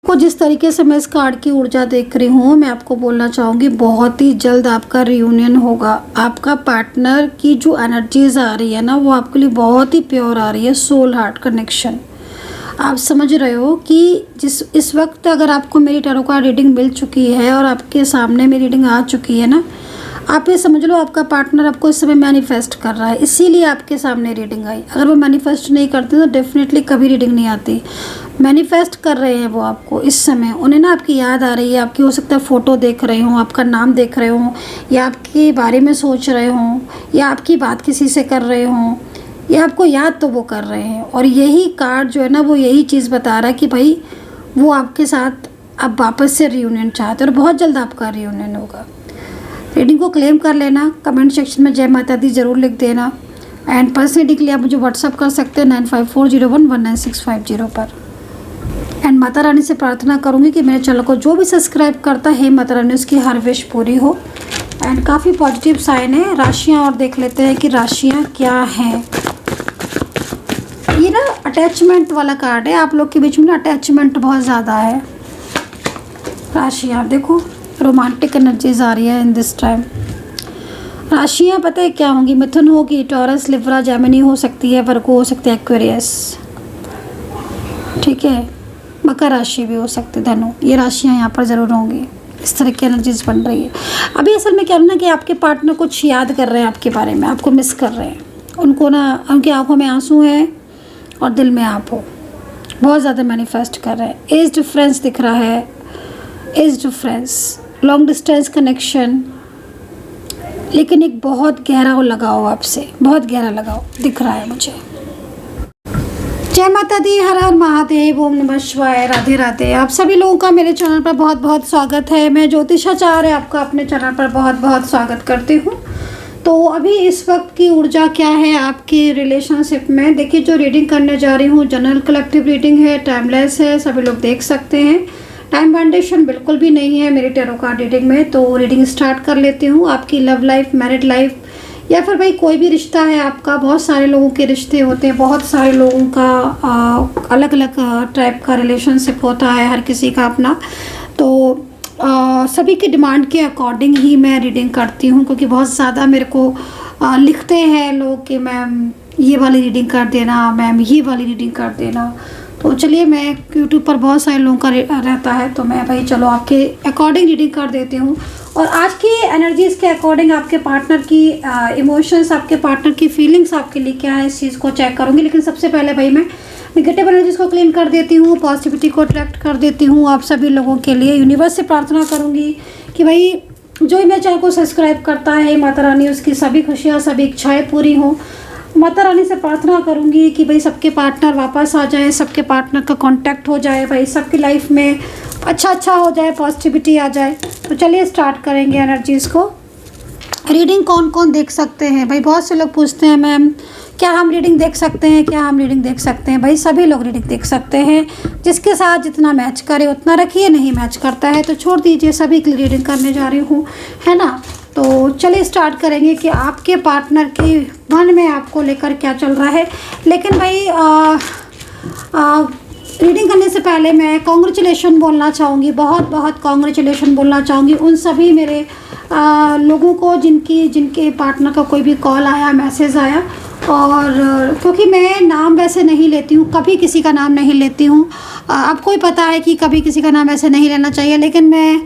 को जिस तरीके से मैं इस कार्ड की ऊर्जा देख रही हूँ, मैं आपको बोलना चाहूँगी बहुत ही जल्द आपका रियूनियन होगा। आपका पार्टनर की जो एनर्जीज आ रही है ना, वो आपके लिए बहुत ही प्योर आ रही है। सोल हार्ट कनेक्शन आप समझ रहे हो कि इस वक्त अगर आपको मेरी टैरो कार्ड रीडिंग मिल चुकी है और आपके सामने मेरी रीडिंग आ चुकी है ना, आप ये समझ लो आपका पार्टनर आपको इस समय मैनिफेस्ट कर रहा है, इसीलिए आपके सामने रीडिंग आई। अगर वो मैनिफेस्ट नहीं करते तो डेफिनेटली कभी रीडिंग नहीं आती। मैनिफेस्ट कर रहे हैं वो आपको इस समय, उन्हें ना आपकी याद आ रही है, आपकी हो सकता है फ़ोटो देख रहे हों, आपका नाम देख रहे हों, या आपके बारे में सोच रहे हों, या आपकी बात किसी से कर रहे हों, या आपको याद तो वो कर रहे हैं। और यही कार्ड जो है ना, वो यही चीज़ बता रहा है कि भाई वो आपके साथ अब वापस से रियूनियन चाहते हैं और बहुत जल्द आपका रियूनियन होगा। रीडिंग को क्लेम कर लेना, कमेंट सेक्शन में जय माता दी ज़रूर लिख देना। एंड पर्सनली के लिए आप मुझे व्हाट्सअप कर सकते हैं 9540119650 पर। एंड माता रानी से प्रार्थना करूँगी कि मेरे चैनल को जो भी सब्सक्राइब करता है, माता रानी उसकी हर विश पूरी हो। एंड काफ़ी पॉजिटिव साइन है। राशियाँ और देख लेते हैं कि राशियाँ क्या हैं। ये ना अटैचमेंट वाला कार्ड है, आप लोग के बीच में ना अटैचमेंट बहुत ज़्यादा है। राशियाँ देखो, रोमांटिक एनर्जीज आ रही है इन दिस टाइम। राशियाँ पता है क्या होंगी? मिथुन होगी, टॉरस, लिब्रा, जेमिनी हो सकती है, वर्गो हो सकती है, एक्वेरियस, ठीक है, मकर राशि भी हो सकती है, धनु। ये राशियाँ यहाँ पर ज़रूर होंगी। इस तरह की एनर्जीज बन रही है। अभी असल में क्या है ना कि आपके पार्टनर कुछ याद कर रहे हैं आपके बारे में, आपको मिस कर रहे हैं। उनको ना, उनकी आंखों में आंसू हैं और दिल में आप हो, बहुत ज़्यादा मैनिफेस्ट कर रहे हैं। एज डिफरेंस दिख रहा है, age difference, long distance connection, लेकिन एक बहुत गहरा लगाव आपसे, बहुत गहरा लगाव दिख रहा है मुझे। जय माता दी, हर हर महादेव, ओम नमः शिवाय, राधे राधे। आप सभी लोगों का मेरे चैनल पर बहुत बहुत स्वागत है। मैं ज्योतिषाचार्य आपका अपने चैनल पर बहुत बहुत स्वागत करती हूँ। तो अभी इस वक्त की ऊर्जा क्या है आपकी रिलेशनशिप में? देखिए, जो रीडिंग करने जा रही हूँ जनरल कलेक्टिव रीडिंग है, टाइमलेस है, सभी लोग देख सकते हैं। टाइम बाउंडेशन बिल्कुल भी नहीं है मेरी टैरो कार्ड रीडिंग में। तो रीडिंग स्टार्ट कर लेती हूँ। आपकी लव लाइफ, मैरिड लाइफ, या फिर भाई कोई भी रिश्ता है आपका, बहुत सारे लोगों के रिश्ते होते हैं, बहुत सारे लोगों का अलग अलग टाइप का रिलेशनशिप होता है, हर किसी का अपना। तो सभी की डिमांड के अकॉर्डिंग ही मैं रीडिंग करती हूँ, क्योंकि बहुत ज़्यादा मेरे को लिखते हैं लोग कि मैम ये वाली रीडिंग कर देना, मैम ये वाली रीडिंग कर देना। तो चलिए, मैं यूट्यूब पर बहुत सारे लोगों का रहता है, तो मैं भाई चलो आपके अकॉर्डिंग रीडिंग कर देती हूँ। और आज की एनर्जीज़ के अकॉर्डिंग आपके पार्टनर की इमोशंस, आपके पार्टनर की फीलिंग्स आपके लिए क्या है, इस चीज़ को चेक करूँगी। लेकिन सबसे पहले भाई मैं नेगेटिव एनर्जीज़ को क्लीन कर देती हूँ, पॉजिटिविटी को अट्रैक्ट कर देती हूँ आप सभी लोगों के लिए। यूनिवर्स से प्रार्थना करूँगी कि भाई जो भी मेरे चैनल को सब्सक्राइब करता है, माता रानी उसकी सभी खुशियाँ, सभी इच्छाएँ पूरी हों। माता रानी से प्रार्थना करूंगी कि भाई सबके पार्टनर वापस आ जाए, सबके पार्टनर का कांटेक्ट हो जाए, भाई सबकी लाइफ में अच्छा हो जाए, पॉजिटिविटी आ जाए। तो चलिए स्टार्ट करेंगे एनर्जीज़ को। रीडिंग कौन कौन देख सकते हैं? भाई बहुत से लोग पूछते हैं मैम क्या हम रीडिंग देख सकते हैं, क्या हम रीडिंग देख सकते हैं? भाई सभी लोग रीडिंग देख सकते हैं, जिसके साथ जितना मैच करे उतना रखिए, नहीं मैच करता है तो छोड़ दीजिए। सभी के लिए रीडिंग करने जा रही हूँ, है ना। तो चलिए स्टार्ट करेंगे कि आपके पार्टनर के मन में आपको लेकर क्या चल रहा है। लेकिन भाई रीडिंग करने से पहले मैं कॉन्ग्रेचुलेशन बोलना चाहूँगी, बहुत बहुत कॉन्ग्रेचुलेशन बोलना चाहूँगी उन सभी मेरे लोगों को जिनके पार्टनर का कोई भी कॉल आया, मैसेज आया। और क्योंकि मैं नाम वैसे नहीं लेती हूँ, कभी किसी का नाम नहीं लेती हूँ, आपको ही पता है कि कभी किसी का नाम ऐसे नहीं लेना चाहिए। लेकिन मैं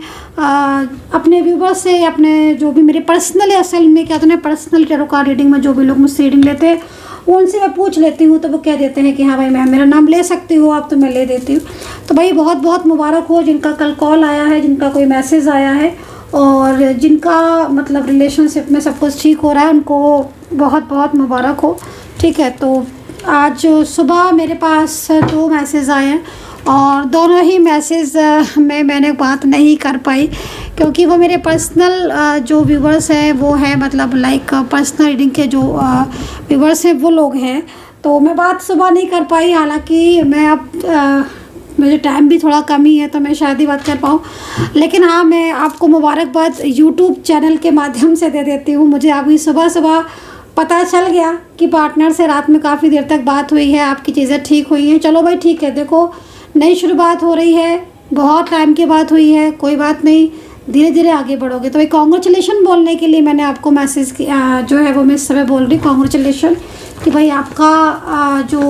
अपने व्यूवर्स से, अपने जो भी मेरे पर्सनल, असल में क्या होता है पर्सनल टैरो कार्ड रीडिंग में जो भी लोग मुझसे रीडिंग लेते हैं उनसे मैं पूछ लेती हूँ, तो वो कह देते हैं कि हाँ भाई मैं मेरा नाम ले सकती हूँ आप, तो मैं ले देती हूँ। तो भाई बहुत बहुत मुबारक हो जिनका कल कॉल आया है, जिनका कोई मैसेज आया है, और जिनका मतलब रिलेशनशिप में सब कुछ ठीक हो रहा है, उनको बहुत बहुत मुबारक हो। ठीक है, तो आज सुबह मेरे पास 2 मैसेज आए हैं और दोनों ही मैसेज में मैंने बात नहीं कर पाई, क्योंकि वो मेरे पर्सनल जो व्यूवर्स हैं वो है मतलब लाइक पर्सनल रीडिंग के जो व्यूवर्स हैं वो लोग हैं, तो मैं बात सुबह नहीं कर पाई। हालांकि मैं अब मुझे टाइम भी थोड़ा कम ही है तो मैं शायद ही बात कर पाऊँ। लेकिन हाँ, मैं आपको मुबारकबाद यूट्यूब चैनल के माध्यम से दे देती हूँ। मुझे अभी सुबह सुबह पता चल गया कि पार्टनर से रात में काफ़ी देर तक बात हुई है, आपकी चीज़ें ठीक हुई हैं। चलो भाई ठीक है, देखो नई शुरुआत हो रही है, बहुत टाइम की बात हुई है, कोई बात नहीं, धीरे धीरे आगे बढ़ोगे। तो भाई कॉन्ग्रेचुलेशन बोलने के लिए मैंने आपको मैसेज किया, जो है वो मैं इस समय बोल रही कॉन्ग्रेचुलेशन कि भाई आपका जो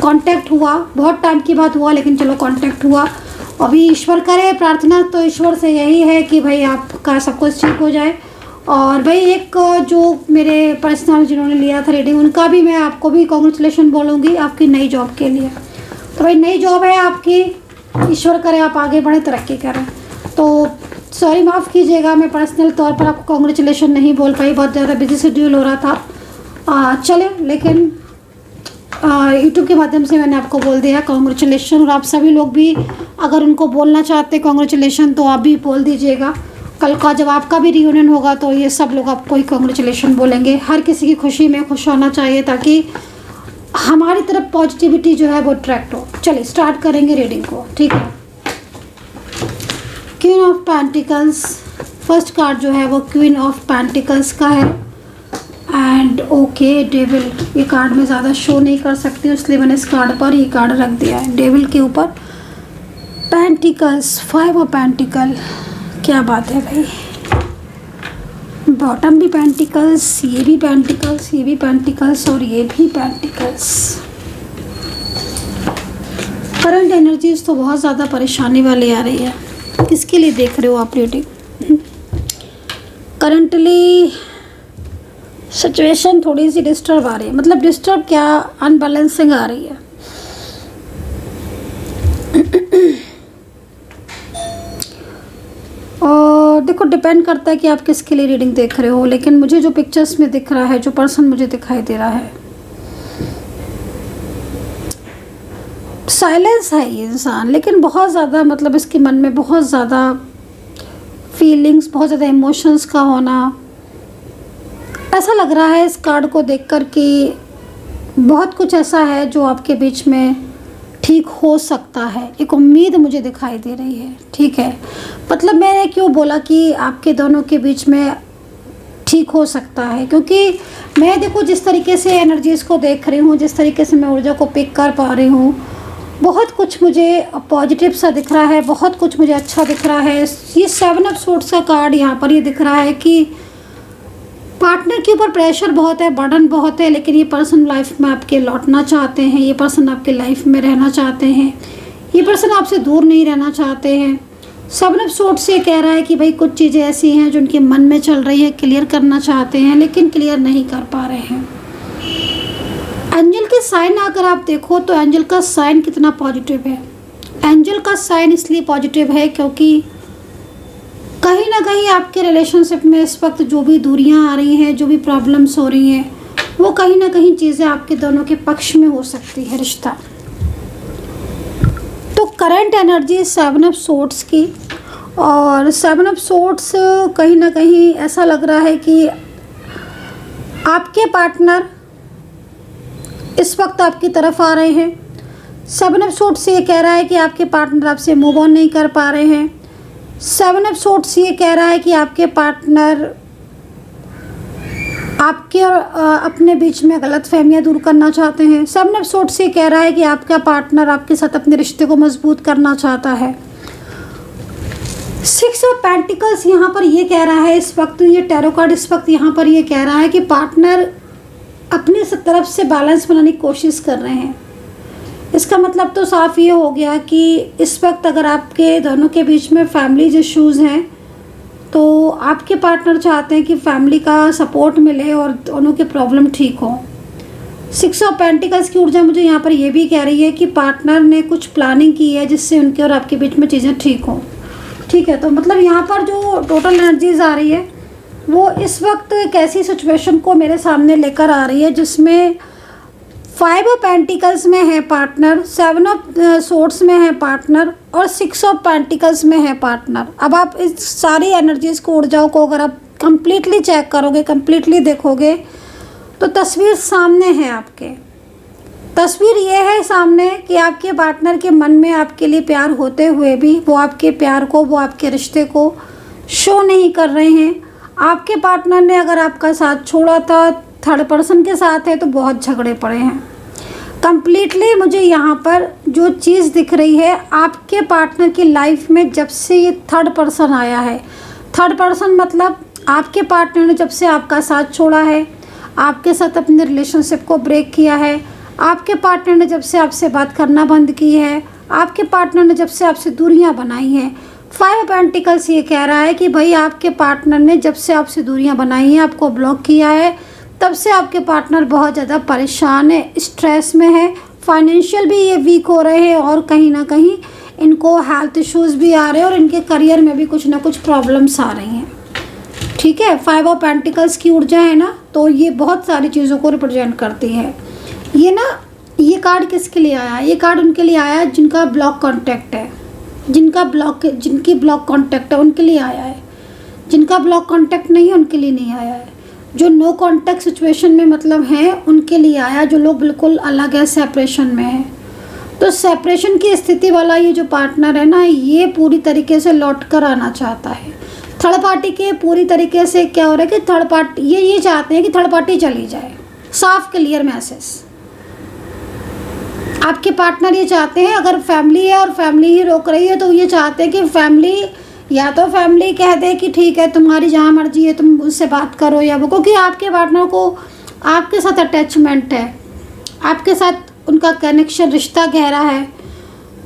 कांटेक्ट हुआ, बहुत टाइम की बात हुआ लेकिन चलो कांटेक्ट हुआ। अभी ईश्वर करे, प्रार्थना तो ईश्वर से यही है कि भाई आपका सब कुछ ठीक हो जाए। और भाई एक जो मेरे पर्सनल जिन्होंने लिया था रीडिंग, उनका भी मैं आपको भी कॉन्ग्रेचुलेशन बोलूँगी आपकी नई जॉब के लिए। तो भाई नई जॉब है आपकी, ईश्वर करे आप आगे बढ़े, तरक्की करें। तो सॉरी, माफ़ कीजिएगा, मैं पर्सनल तौर पर आपको कॉन्ग्रेचुलेशन नहीं बोल पाई, बहुत ज़्यादा बिजी शेड्यूल हो रहा था। चले, लेकिन यूट्यूब के माध्यम से मैंने आपको बोल दिया कॉन्ग्रेचुलेशन। और आप सभी लोग भी अगर उनको बोलना चाहते हैं कॉन्ग्रेचुलेशन तो आप भी बोल दीजिएगा। कल का जब आपका भी रियूनियन होगा तो ये सब लोग आपको ही कॉन्ग्रेचुलेशन बोलेंगे। हर किसी की खुशी में खुश होना चाहिए ताकि हमारी तरफ पॉजिटिविटी जो है वो अट्रैक्ट हो। चलिए स्टार्ट करेंगे रीडिंग को, ठीक है। Queen of pentacles, first card जो है वो क्वीन ऑफ पेंटिकल्स का है। एंड ओके, डेविल, ये कार्ड मैं ज़्यादा शो नहीं कर सकती इसलिए मैंने इस कार्ड पर ये कार्ड रख दिया है डेविल के ऊपर। पेंटिकल्स, 5 ऑफ पेंटिकल, क्या बात है भाई। बॉटम भी पेंटिकल्स, ये भी पेंटिकल्स, ये भी पेंटिकल्स और ये भी पेंटिकल्स। करंट एनर्जीज तो बहुत ज़्यादा परेशानी वाली आ रही है। किसके लिए देख रहे हो आप रीडिंग? करंटली सिचुएशन थोड़ी सी डिस्टर्ब आ रही है, मतलब डिस्टर्ब क्या, अनबैलेंसिंग आ रही है। और देखो डिपेंड करता है कि आप किसके लिए रीडिंग देख रहे हो, लेकिन मुझे जो पिक्चर्स में दिख रहा है, जो पर्सन मुझे दिखाई दे रहा है, साइलेंस है ये इंसान, लेकिन बहुत ज़्यादा मतलब इसके मन में बहुत ज़्यादा फीलिंग्स, बहुत ज़्यादा इमोशंस का होना। ऐसा लग रहा है इस कार्ड को देखकर कि बहुत कुछ ऐसा है जो आपके बीच में ठीक हो सकता है। एक उम्मीद मुझे दिखाई दे रही है, ठीक है। मतलब मैंने क्यों बोला कि आपके दोनों के बीच में ठीक हो सकता है, क्योंकि मैं देखो जिस तरीके से एनर्जीज़ को देख रही हूँ, जिस तरीके से मैं ऊर्जा को पिक कर पा रही हूँ, बहुत कुछ मुझे पॉजिटिव सा दिख रहा है, बहुत कुछ मुझे अच्छा दिख रहा है। ये 7 ऑफ सोर्ड्स का कार्ड यहाँ पर ये दिख रहा है कि पार्टनर के ऊपर प्रेशर बहुत है, बर्डन बहुत है, लेकिन ये पर्सन लाइफ में आपके लौटना चाहते हैं, ये पर्सन आपके लाइफ में रहना चाहते हैं, ये पर्सन आपसे दूर नहीं रहना चाहते हैं। 7 ऑफ सोर्ड्स से कह रहा है कि भाई कुछ चीज़ें ऐसी हैं जो उनके मन में चल रही है, क्लियर करना चाहते हैं लेकिन क्लियर नहीं कर पा रहे हैं। एंजल के साइन अगर आप देखो तो एंजल का साइन कितना पॉजिटिव है। एंजल का साइन इसलिए पॉजिटिव है क्योंकि कहीं ना कहीं आपके रिलेशनशिप में इस वक्त जो भी दूरियां आ रही हैं, जो भी प्रॉब्लम्स हो रही हैं, वो कहीं ना कहीं चीज़ें आपके दोनों के पक्ष में हो सकती है रिश्ता। तो करंट एनर्जी 7 ऑफ सोर्ड्स की, और 7 ऑफ सोर्ड्स कहीं ना कहीं ऐसा लग रहा है कि आपके पार्टनर इस वक्त आपकी तरफ आ रहे हैं। 7 ऑफ सोर्ड्स से ये कह रहा है कि आपके पार्टनर आपसे मूव ऑन नहीं कर पा रहे हैं। 7 ऑफ सोर्ड्स ये कह रहा है कि आपके पार्टनर आपके और अपने बीच में गलत फहमियाँ दूर करना चाहते हैं। 7 ऑफ सोर्ड्स ये कह रहा है कि आपका पार्टनर आपके साथ अपने रिश्ते को मजबूत करना चाहता है। 6 ऑफ पेंटिकल्स यहाँ पर ये कह रहा है, इस वक्त ये टैरो कार्ड इस वक्त यहाँ पर ये कह रहा है कि पार्टनर अपने तरफ से बैलेंस बनाने की कोशिश कर रहे हैं। इसका मतलब तो साफ ये हो गया कि इस वक्त अगर आपके दोनों के बीच में फैमिली इश्यूज़ हैं तो आपके पार्टनर चाहते हैं कि फैमिली का सपोर्ट मिले और दोनों के प्रॉब्लम ठीक हो। 6 ऑफ पेंटिकल्स की ऊर्जा मुझे यहाँ पर ये भी कह रही है कि पार्टनर ने कुछ प्लानिंग की है जिससे उनके और आपके बीच में चीज़ें ठीक हों, ठीक है। तो मतलब यहाँ पर जो टोटल एनर्जीज आ रही है वो इस वक्त एक ऐसी सिचुएशन को मेरे सामने लेकर आ रही है जिसमें 5 ऑफ पेंटिकल्स में है पार्टनर, 7 ऑफ सोर्ड्स में है पार्टनर और 6 ऑफ पेंटिकल्स में है पार्टनर। अब आप इस सारी एनर्जीज़ को, ऊर्जाओं को अगर आप कंप्लीटली चेक करोगे, कंप्लीटली देखोगे तो तस्वीर सामने है आपके। तस्वीर ये है सामने कि आपके पार्टनर के मन में आपके लिए प्यार होते हुए भी वो आपके प्यार को, वो आपके रिश्ते को शो नहीं कर रहे हैं। आपके पार्टनर ने अगर आपका साथ छोड़ा था, थर्ड पर्सन के साथ है तो बहुत झगड़े पड़े हैं। कंप्लीटली मुझे यहाँ पर जो चीज़ दिख रही है, आपके पार्टनर की लाइफ में जब से ये थर्ड पर्सन आया है, थर्ड पर्सन मतलब आपके पार्टनर ने जब से आपका साथ छोड़ा है, आपके साथ अपने रिलेशनशिप को ब्रेक किया है, आपके पार्टनर ने जब से आपसे बात करना बंद की है, आपके पार्टनर ने जब से आपसे दूरियां बनाई हैं। 5 पेंटिकल्स ये कह रहा है कि भाई आपके पार्टनर ने जब से आपसे दूरियां बनाई हैं, आपको ब्लॉक किया है, तब से आपके पार्टनर बहुत ज़्यादा परेशान है, स्ट्रेस में है, फाइनेंशियल भी ये वीक हो रहे हैं और कहीं ना कहीं इनको हेल्थ इश्यूज़ भी आ रहे हैं और इनके करियर में भी कुछ ना कुछ प्रॉब्लम्स आ रही हैं। ठीक है, 5 ऑफ पेंटिकल्स की ऊर्जा है ना, तो ये बहुत सारी चीज़ों को रिप्रेजेंट करती है। ये ना, ये कार्ड किसके लिए आया है? ये कार्ड उनके लिए आया है जिनका ब्लॉक कॉन्टैक्ट है, जिनकी ब्लॉक कॉन्टैक्ट है उनके लिए आया है। जिनका ब्लॉक कॉन्टैक्ट नहीं है उनके लिए नहीं आया है। जो नो कॉन्टैक्ट सिचुएशन में मतलब है उनके लिए आया, जो लोग बिल्कुल अलग है, सेपरेशन में है। तो सेपरेशन की स्थिति वाला ये जो पार्टनर है ना, ये पूरी तरीके से लौट कर आना चाहता है। थर्ड पार्टी के पूरी तरीके से क्या हो रहा है कि थर्ड पार्टी ये चाहते हैं कि थर्ड पार्टी चली जाए। साफ क्लियर मैसेज, आपके पार्टनर ये चाहते हैं, अगर फैमिली है और फैमिली ही रोक रही है तो ये चाहते हैं कि फैमिली, या तो फैमिली कह दे कि ठीक है तुम्हारी जहाँ मर्जी है तुम उससे बात करो, या वो, क्योंकि आपके पार्टनर को आपके साथ अटैचमेंट है, आपके साथ उनका कनेक्शन, रिश्ता गहरा है,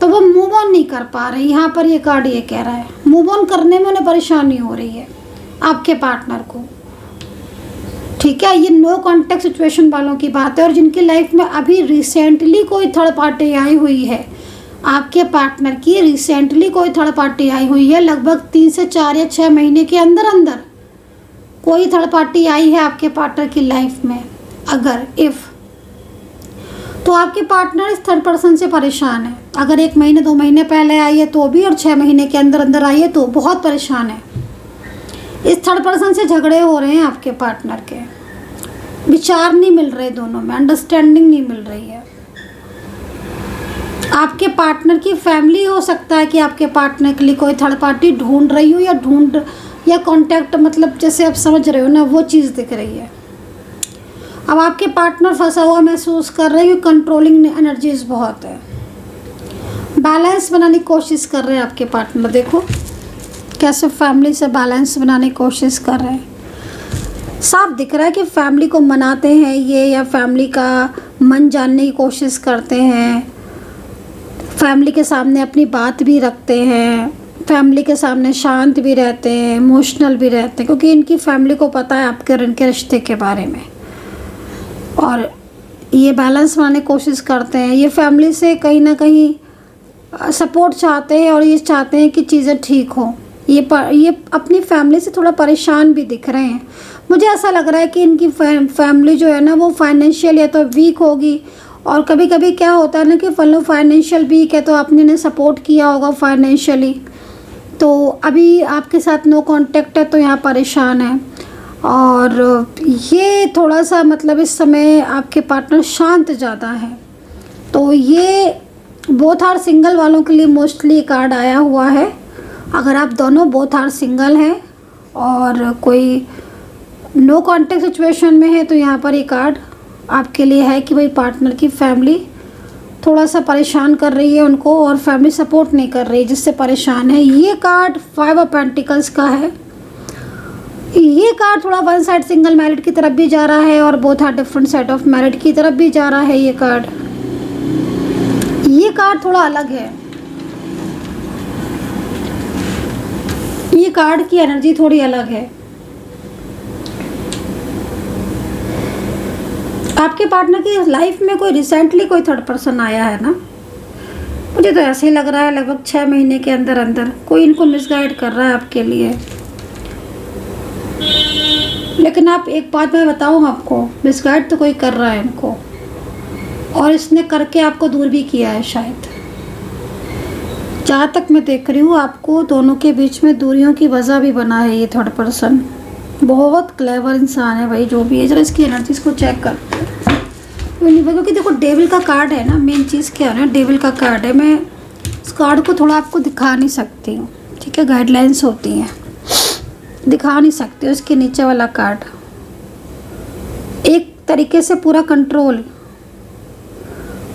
तो वो मूव ऑन नहीं कर पा रहे। यहाँ पर ये कार्ड ये कह रहा है मूव ऑन करने में उन्हें परेशानी हो रही है आपके पार्टनर को। ठीक है, ये नो कॉन्टैक्ट सिचुएशन वालों की बात है। और जिनकी लाइफ में अभी रिसेंटली कोई थर्ड पार्टी आई हुई है, आपके पार्टनर की रिसेंटली कोई थर्ड पार्टी आई हुई है, लगभग 3 से 4 या 6 महीने के अंदर अंदर कोई थर्ड पार्टी आई है आपके पार्टनर की लाइफ में, अगर तो आपके पार्टनर इस थर्ड पर्सन से परेशान है। अगर 1 महीने 2 महीने पहले आई है तो भी, और 6 महीने के अंदर अंदर आई है तो बहुत परेशान है। इस थर्ड पर्सन से झगड़े हो रहे हैं आपके पार्टनर के, विचार नहीं मिल रहे, दोनों में अंडरस्टैंडिंग नहीं मिल रही है। आपके पार्टनर की फैमिली, हो सकता है कि आपके पार्टनर के लिए कोई थर्ड पार्टी ढूंढ रही हो, या कांटेक्ट, मतलब जैसे आप समझ रहे हो ना, वो चीज़ दिख रही है। अब आपके पार्टनर फंसा हुआ महसूस कर रहे हैं कि कंट्रोलिंग एनर्जीज बहुत है। बैलेंस बनाने की कोशिश कर रहे हैं आपके पार्टनर, देखो कैसे फैमिली से बैलेंस बनाने की कोशिश कर रहे हैं। साफ दिख रहा है कि फैमिली को मनाते हैं ये, या फैमिली का मन जानने की कोशिश करते हैं, फैमिली के सामने अपनी बात भी रखते हैं, फैमिली के सामने शांत भी रहते हैं, इमोशनल भी रहते हैं, क्योंकि इनकी फैमिली को पता है आपके और इनके रिश्ते के बारे में, और ये बैलेंस बनाने की कोशिश करते हैं। ये फैमिली से कहीं ना कहीं सपोर्ट चाहते हैं और ये चाहते हैं कि चीज़ें ठीक हो। ये अपनी फैमिली से थोड़ा परेशान भी दिख रहे हैं। मुझे ऐसा लग रहा है कि इनकी फैमिली जो है ना, वो फाइनेंशियल या तो वीक होगी, और कभी कभी क्या होता है ना कि फाइनेंशियल वीक है तो आपने इन्हें सपोर्ट किया होगा फाइनेंशियली, तो अभी आपके साथ नो कांटेक्ट है तो यहाँ परेशान है। और ये थोड़ा सा मतलब इस समय आपके पार्टनर शांत ज़्यादा है। तो ये बोथ आर सिंगल वालों के लिए मोस्टली कार्ड आया हुआ है। अगर आप दोनों बोथ आर सिंगल हैं और कोई नो कांटेक्ट सिचुएशन में है तो यहाँ पर ये कार्ड आपके लिए है कि भाई पार्टनर की फैमिली थोड़ा सा परेशान कर रही है उनको, और फैमिली सपोर्ट नहीं कर रही जिससे परेशान है। ये कार्ड 5 ऑफ पेंटिकल्स का है। ये कार्ड थोड़ा वन साइड सिंगल मैरिड की तरफ भी जा रहा है और both are different side of married की तरफ भी जा रहा है। ये कार्ड थोड़ा अलग है। ये कार्ड की एनर्जी थोड़ी अलग है। आपके पार्टनर की लाइफ में कोई रिसेंटली कोई थर्ड पर्सन आया है ना, मुझे तो ऐसे ही लग रहा है लगभग 6 महीने के अंदर अंदर कोई इनको मिसगाइड कर रहा है आपके लिए। लेकिन आप एक बात मैं बताऊँ आपको, मिसगाइड तो कोई कर रहा है इनको, और इसने करके आपको दूर भी किया है शायद। जहाँ तक मैं देख रही हूँ आपको दोनों के बीच में दूरियों की वजह भी बना है ये थर्ड पर्सन। बहुत क्लेवर इंसान है भाई जो भी है। जरा इसकी एनर्जीज को चेक करते हैं, क्योंकि देखो डेविल का कार्ड है ना, मेन चीज़ क्या है ना, डेविल का कार्ड है। मैं इस कार्ड को थोड़ा आपको दिखा नहीं सकती हूँ, ठीक है, गाइडलाइंस होती हैं, दिखा नहीं सकती। उसके नीचे वाला कार्ड एक तरीके से पूरा कंट्रोल,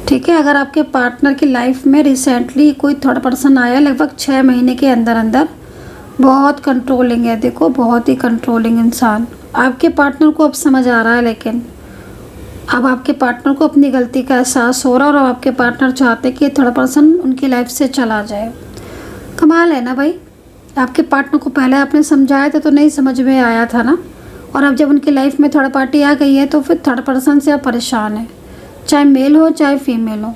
ठीक है। अगर आपके पार्टनर की लाइफ में रिसेंटली कोई थर्ड पर्सन आया लगभग 6 महीने के अंदर अंदर, बहुत कंट्रोलिंग है, देखो बहुत ही कंट्रोलिंग इंसान। आपके पार्टनर को अब समझ आ रहा है, लेकिन अब आपके पार्टनर को अपनी गलती का एहसास हो रहा है और आपके पार्टनर चाहते कि थर्ड पर्सन उनकी लाइफ से चला जाए। कमाल है ना भाई। आपके पार्टनर को पहले आपने समझाया था तो नहीं समझ में आया था ना, और अब जब उनकी लाइफ में थर्ड पार्टी आ गई है तो फिर थर्ड पर्सन से आप परेशान है, चाहे मेल हो चाहे फीमेल हो।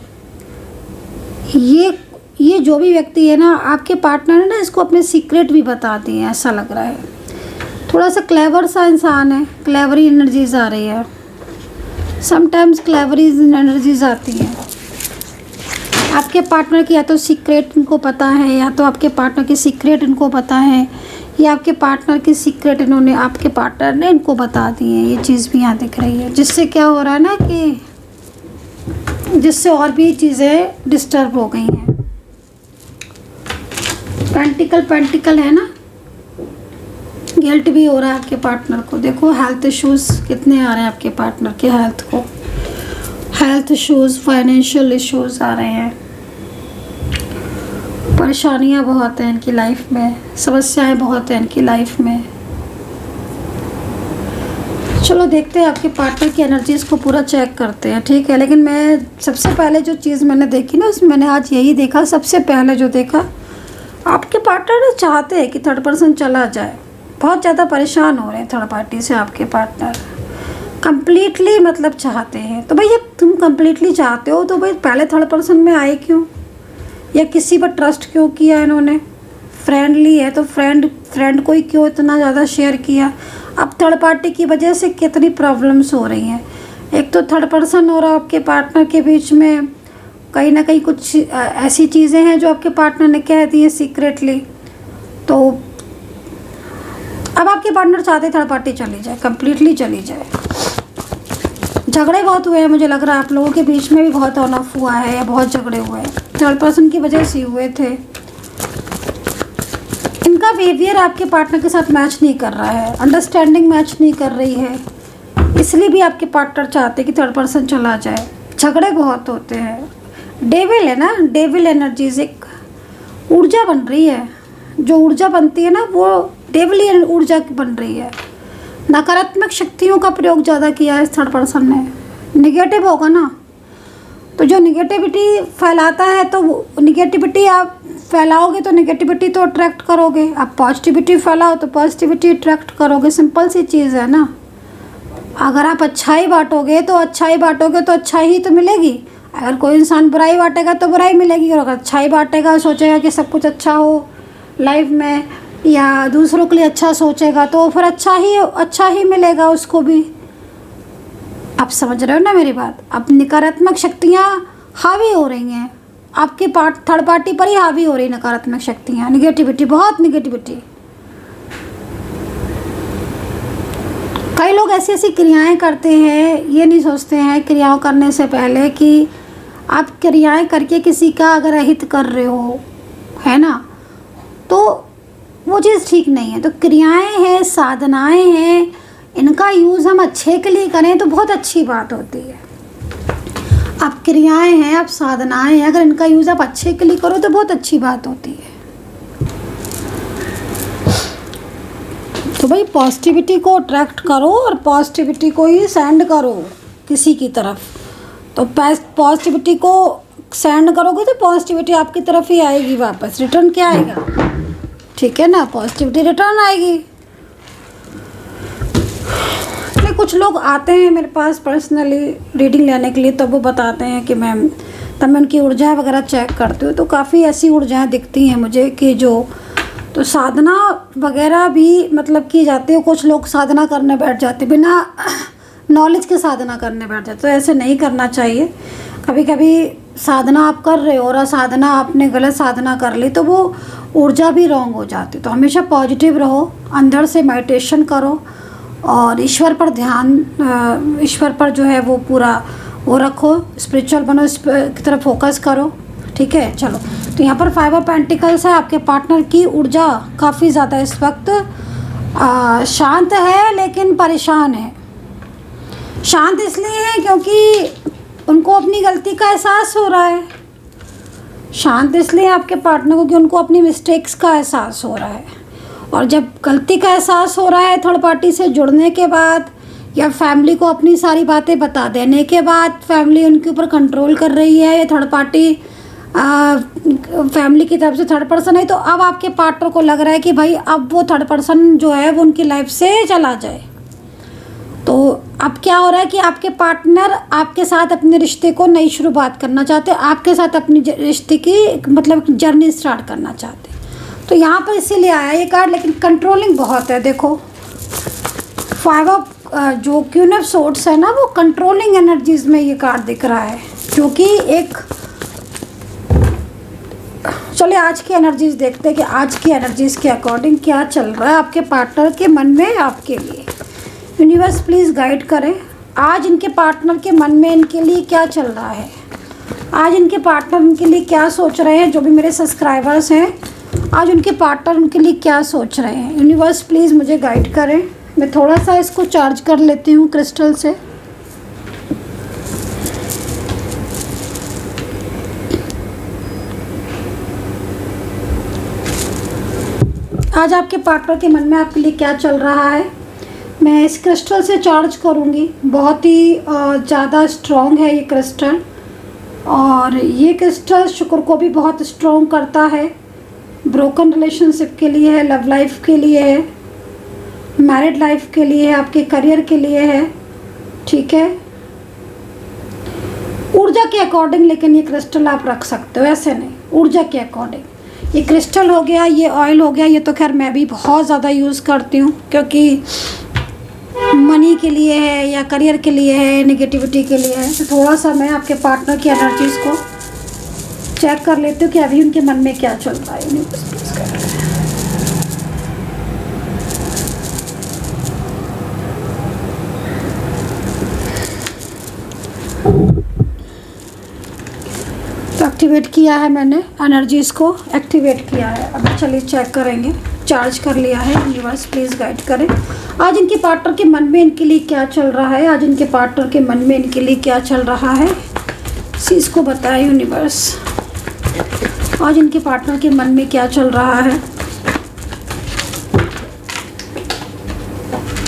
ये जो भी व्यक्ति है ना, आपके पार्टनर ने ना इसको अपने सीक्रेट भी बता दिए हैं, ऐसा लग रहा है। थोड़ा सा क्लेवर सा इंसान है, क्लेवरी एनर्जीज आ रही है, समटाइम्स क्लेवरी एनर्जीज आती हैं। आपके पार्टनर की या तो सीक्रेट इनको पता है, या तो आपके पार्टनर की सीक्रेट इनको पता है, या आपके पार्टनर की सीक्रेट इन्होंने आपके पार्टनर ने इनको बता दी है। ये चीज़ भी यहाँ दिख रही है, जिससे क्या हो रहा है ना कि जिससे और भी चीज़ें डिस्टर्ब हो गई हैं। पेंटिकल है ना, गिल्ट भी हो रहा है आपके पार्टनर को। देखो हेल्थ इश्यूज़ कितने आ रहे हैं आपके पार्टनर के हेल्थ इश्यूज़, फाइनेंशियल इश्यूज़ आ रहे हैं, परेशानियां बहुत हैं इनकी लाइफ में, समस्याएं बहुत हैं इनकी लाइफ में। चलो देखते हैं आपके पार्टनर की एनर्जीज़ को पूरा चेक करते हैं, ठीक है। लेकिन मैं सबसे पहले जो चीज़ मैंने देखी ना, उसमें मैंने आज यही देखा, सबसे पहले जो देखा, आपके पार्टनर चाहते हैं कि थर्ड पर्सन चला जाए, बहुत ज़्यादा परेशान हो रहे हैं थर्ड पार्टी से आपके पार्टनर, कम्प्लीटली मतलब चाहते हैं। तो भाई जब तुम कम्प्लीटली चाहते हो तो भाई पहले थर्ड पर्सन में आए क्यों, या किसी पर ट्रस्ट क्यों किया इन्होंने। फ्रेंडली है तो फ्रेंड को ही क्यों इतना ज़्यादा शेयर किया। अब थर्ड पार्टी की वजह से कितनी प्रॉब्लम्स हो रही हैं। एक तो थर्ड पर्सन और आपके पार्टनर के बीच में कहीं ना कहीं कुछ ऐसी चीज़ें हैं जो आपके पार्टनर ने कह दी है सीक्रेटली। तो अब आपके पार्टनर चाहते थर्ड पार्टी चली जाए, कम्प्लीटली चली जाए। झगड़े बहुत हुए हैं, मुझे लग रहा है आप लोगों के बीच में भी बहुत ऑन ऑफ हुआ है, या बहुत झगड़े हुए हैं, थर्ड पर्सन की वजह से हुए थे। इनका बिहेवियर आपके पार्टनर के साथ मैच नहीं कर रहा है, अंडरस्टैंडिंग मैच नहीं कर रही है, इसलिए भी आपके पार्टनर चाहते कि थर्ड पर्सन चला जाए। झगड़े बहुत होते हैं। डेविल है ना, डेविल एनर्जीज, एक ऊर्जा बन रही है, जो ऊर्जा बनती है ना वो डेविल ऊर्जा बन रही है। नकारात्मक शक्तियों का प्रयोग ज़्यादा किया है इस थर्ड पर्सन ने। निगेटिव होगा ना, तो जो निगेटिविटी फैलाता है तो निगेटिविटी आप फैलाओगे तो निगेटिविटी तो अट्रैक्ट करोगे, आप पॉजिटिविटी फैलाओ तो पॉजिटिविटी अट्रैक्ट करोगे। सिंपल सी चीज़ है ना। अगर आप अच्छाई बांटोगे तो अच्छाई तो मिलेगी। अगर कोई इंसान बुराई बांटेगा तो बुराई मिलेगी, और अगर अच्छाई बांटेगा, सोचेगा कि सब कुछ अच्छा हो लाइफ में, या दूसरों के लिए अच्छा सोचेगा, तो फिर अच्छा ही मिलेगा उसको भी। आप समझ रहे हो ना मेरी बात। अब नकारात्मक शक्तियाँ हावी हो रही हैं आपके थर्ड पार्टी पर ही हावी हो रही नकारात्मक शक्तियाँ, निगेटिविटी, बहुत निगेटिविटी। कई लोग ऐसी ऐसी क्रियाएं करते हैं, ये नहीं सोचते हैं क्रियाओं करने से पहले कि आप क्रियाएं करके किसी का अगर अहित कर रहे हो, है ना, तो वो चीज़ ठीक नहीं है। तो क्रियाएं हैं, साधनाएं हैं, इनका यूज़ हम अच्छे के लिए करें तो बहुत अच्छी बात होती है। आप क्रियाएं हैं, आप साधनाएं हैं, अगर इनका यूज़ आप अच्छे के लिए करो तो बहुत अच्छी बात होती है। तो भाई पॉजिटिविटी को अट्रैक्ट करो और पॉजिटिविटी को ही सेंड करो किसी की तरफ। तो पॉजिटिविटी को सेंड करोगे तो पॉजिटिविटी आपकी तरफ ही आएगी वापस। रिटर्न क्या आएगा, ठीक है ना, पॉजिटिविटी रिटर्न आएगी। कुछ लोग आते हैं मेरे पास पर्सनली रीडिंग लेने के लिए, तब वो बताते हैं कि मैम, तब मैं उनकी ऊर्जा वगैरह चेक करती हूँ तो काफ़ी ऐसी ऊर्जाएं दिखती हैं मुझे कि जो तो साधना वगैरह भी मतलब की जाती है। कुछ लोग साधना करने बैठ जाते, बिना नॉलेज के साधना करने बैठ जाते, तो ऐसे नहीं करना चाहिए। कभी कभी साधना आप कर रहे हो और साधना आपने गलत साधना कर ली तो वो ऊर्जा भी रॉन्ग हो जाती। तो हमेशा पॉजिटिव रहो, अंदर से मेडिटेशन करो और ईश्वर पर ध्यान, ईश्वर पर जो है वो पूरा वो रखो, स्पिरिचुअल बनो, इस की तरफ फोकस करो, ठीक है। चलो, तो यहाँ पर 5 ऑफ पेंटिकल्स है। आपके पार्टनर की ऊर्जा काफ़ी ज़्यादा इस वक्त शांत है लेकिन परेशान है। शांत इसलिए है क्योंकि उनको अपनी गलती का एहसास हो रहा है। शांत इसलिए आपके पार्टनर को कि उनको अपनी मिस्टेक्स का एहसास हो रहा है। और जब गलती का एहसास हो रहा है थर्ड पार्टी से जुड़ने के बाद या फैमिली को अपनी सारी बातें बता देने के बाद, फैमिली उनके ऊपर कंट्रोल कर रही है या थर्ड पार्टी फैमिली की तरफ से थर्ड पर्सन है, तो अब आपके पार्टनर को लग रहा है कि भाई अब वो थर्ड पर्सन जो है वो उनकी लाइफ से चला जाए। तो अब क्या हो रहा है कि आपके पार्टनर आपके साथ अपने रिश्ते को नई शुरुआत करना चाहते हैं, आपके साथ अपनी रिश्ते की मतलब जर्नी स्टार्ट करना चाहते हैं। तो यहाँ पर इसीलिए आया ये कार्ड, लेकिन कंट्रोलिंग बहुत है। देखो 5 ऑफ जो क्वीन ऑफ सोर्ड्स है ना, वो कंट्रोलिंग एनर्जीज में ये कार्ड दिख रहा है, जो कि एक चलिए आज की एनर्जीज देखते हैं कि आज की एनर्जीज के अकॉर्डिंग क्या चल रहा है आपके पार्टनर के मन में आपके लिए। यूनिवर्स प्लीज़ गाइड करें, आज इनके पार्टनर के मन में इनके लिए क्या चल रहा है, आज इनके पार्टनर इनके लिए क्या सोच रहे हैं। जो भी मेरे सब्सक्राइबर्स हैं, आज उनके पार्टनर उनके लिए क्या सोच रहे हैं। यूनिवर्स प्लीज़ मुझे गाइड करें। मैं थोड़ा सा इसको चार्ज कर लेती हूँ क्रिस्टल से। आज आपके पार्टनर के मन में आपके लिए क्या चल रहा है, मैं इस क्रिस्टल से चार्ज करूँगी। बहुत ही ज़्यादा स्ट्रॉन्ग है ये क्रिस्टल, और ये क्रिस्टल शुक्र को भी बहुत स्ट्रॉन्ग करता है। ब्रोकन रिलेशनशिप के लिए है, लव लाइफ के लिए है, मैरिड लाइफ के लिए है, आपके करियर के लिए है, ठीक है। ऊर्जा के अकॉर्डिंग लेकिन ये क्रिस्टल आप रख सकते हो, ऐसे नहीं, ऊर्जा के अकॉर्डिंग। ये क्रिस्टल हो गया, ये ऑयल हो गया, ये तो खैर मैं भी बहुत ज़्यादा यूज़ करती हूँ, क्योंकि मनी के लिए है या करियर के लिए है, नेगेटिविटी के लिए है। तो थोड़ा सा मैं आपके पार्टनर की एनर्जीज़ को चेक कर लेती हूँ कि अभी उनके मन में क्या चल रहा है। तो एक्टिवेट किया है मैंने, एनर्जीज़ को एक्टिवेट किया है। अब चलिए चेक करेंगे। चार्ज कर लिया है। यूनिवर्स प्लीज़ गाइड करें, आज इनके पार्टनर के मन में इनके लिए क्या चल रहा है, आज इनके पार्टनर के मन में इनके लिए क्या चल रहा है, इस चीज़ को बताएं यूनिवर्स। आज इनके पार्टनर के मन में क्या चल रहा है।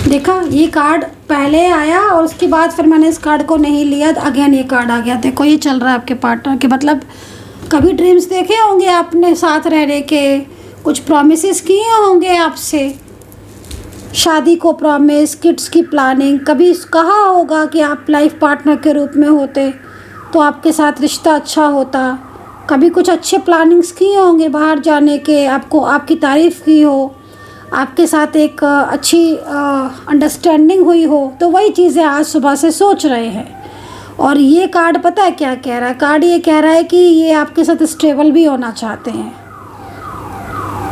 देखा, ये कार्ड पहले आया और उसके बाद फिर मैंने इस कार्ड को नहीं लिया, अगेन ये कार्ड आ गया। देखो ये चल रहा है आपके पार्टनर के, मतलब कभी ड्रीम्स देखे होंगे आपने साथ रहने के, कुछ प्रॉमिसेस किए होंगे आपसे, शादी को प्रॉमिस, किड्स की प्लानिंग, कभी कहा होगा कि आप लाइफ पार्टनर के रूप में होते तो आपके साथ रिश्ता अच्छा होता। कभी कुछ अच्छे प्लानिंग्स किए होंगे बाहर जाने के, आपको आपकी तारीफ़ की हो, आपके साथ एक अच्छी अंडरस्टैंडिंग हुई हो, तो वही चीज़ें आज सुबह से सोच रहे हैं। और ये कार्ड पता है क्या कह रहा है, कार्ड ये कह रहा है कि ये आपके साथ स्टेबल भी होना चाहते हैं,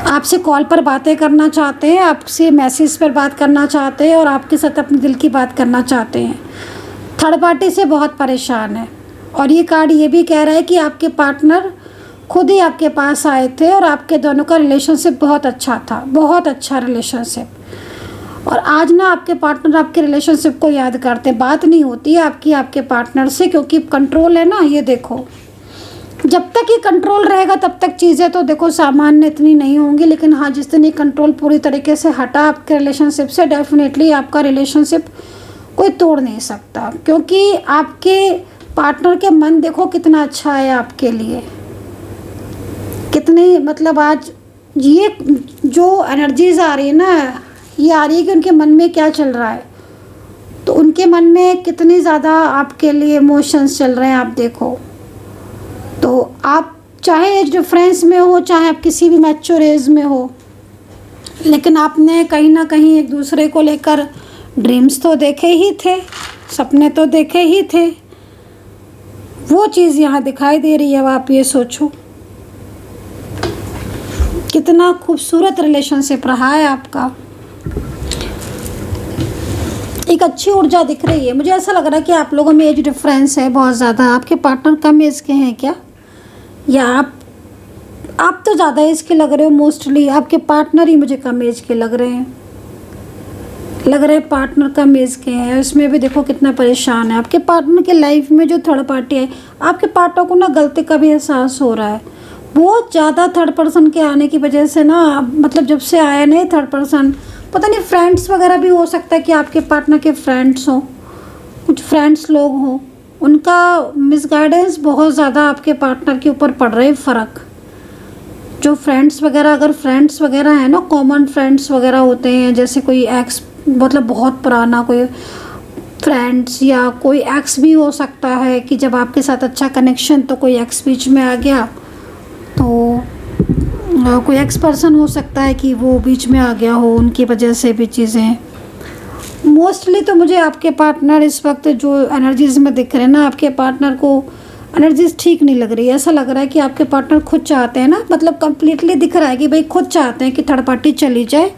आपसे कॉल पर बातें करना चाहते हैं, आपसे मैसेज पर बात करना चाहते हैं और आपके साथ अपने दिल की बात करना चाहते हैं। थर्ड पार्टी से बहुत परेशान है। और ये कार्ड ये भी कह रहा है कि आपके पार्टनर खुद ही आपके पास आए थे और आपके दोनों का रिलेशनशिप बहुत अच्छा था, बहुत अच्छा रिलेशनशिप। और आज ना आपके पार्टनर आपके रिलेशनशिप को याद करते, बात नहीं होती है आपकी आपके पार्टनर से, क्योंकि कंट्रोल है ना। ये देखो, जब तक ये कंट्रोल रहेगा तब तक चीज़ें तो देखो सामान्य इतनी नहीं होंगी, लेकिन हाँ जिस दिन ये कंट्रोल पूरी तरीके से हटा आपके रिलेशनशिप से, डेफिनेटली आपका रिलेशनशिप कोई तोड़ नहीं सकता, क्योंकि आपके पार्टनर के मन देखो कितना अच्छा है आपके लिए, कितनी मतलब आज ये जो एनर्जीज आ रही है ना, ये आ रही है कि उनके मन में क्या चल रहा है। तो उनके मन में कितनी ज़्यादा आपके लिए इमोशंस चल रहे हैं आप देखो। तो आप चाहे एज डिफरेंस में हो, चाहे आप किसी भी मैच्योर एज में हो, लेकिन आपने कहीं ना कहीं एक दूसरे को लेकर ड्रीम्स तो देखे ही थे, सपने तो देखे ही थे। वो चीज़ यहाँ दिखाई दे रही है। अब आप ये सोचो कितना खूबसूरत रिलेशनशिप रहा है आपका। एक अच्छी ऊर्जा दिख रही है। मुझे ऐसा लग रहा है कि आप लोगों में एज डिफरेंस है बहुत ज़्यादा। आपके पार्टनर कम एज के हैं क्या, या आप तो ज़्यादा एज के लग रहे हो। मोस्टली आपके पार्टनर ही मुझे कम एज के लग रहे हैं, लग रहा है पार्टनर का मेज के है, उसमें भी देखो कितना परेशान है। आपके पार्टनर के लाइफ में जो थर्ड पार्टी है, आपके पार्टनर को ना गलती का भी एहसास हो रहा है। बहुत ज़्यादा थर्ड पर्सन के आने की वजह से ना, मतलब जब से आया नहीं थर्ड पर्सन, पता नहीं फ्रेंड्स वगैरह भी हो सकता है कि आपके पार्टनर के फ्रेंड्स हों, कुछ फ्रेंड्स लोग हों, उनका मिसगाइडेंस बहुत ज़्यादा आपके पार्टनर के ऊपर पड़ रहा है फ़र्क। जो फ्रेंड्स वगैरह, अगर फ्रेंड्स वगैरह हैं ना, कॉमन फ्रेंड्स वगैरह होते हैं, जैसे कोई एक्स, मतलब बहुत पुराना कोई फ्रेंड्स, या कोई एक्स भी हो सकता है कि जब आपके साथ अच्छा कनेक्शन, तो कोई एक्स बीच में आ गया, तो कोई एक्स पर्सन हो सकता है कि वो बीच में आ गया हो, उनकी वजह से भी चीज़ें। मोस्टली तो मुझे आपके पार्टनर इस वक्त जो एनर्जीज़ में दिख रहे हैं ना, आपके पार्टनर को एनर्जीज ठीक नहीं लग रही है। ऐसा लग रहा है कि आपके पार्टनर खुद चाहते हैं ना, मतलब कम्प्लीटली दिख रहा है कि भाई खुद चाहते हैं कि थर्ड पार्टी चली जाए।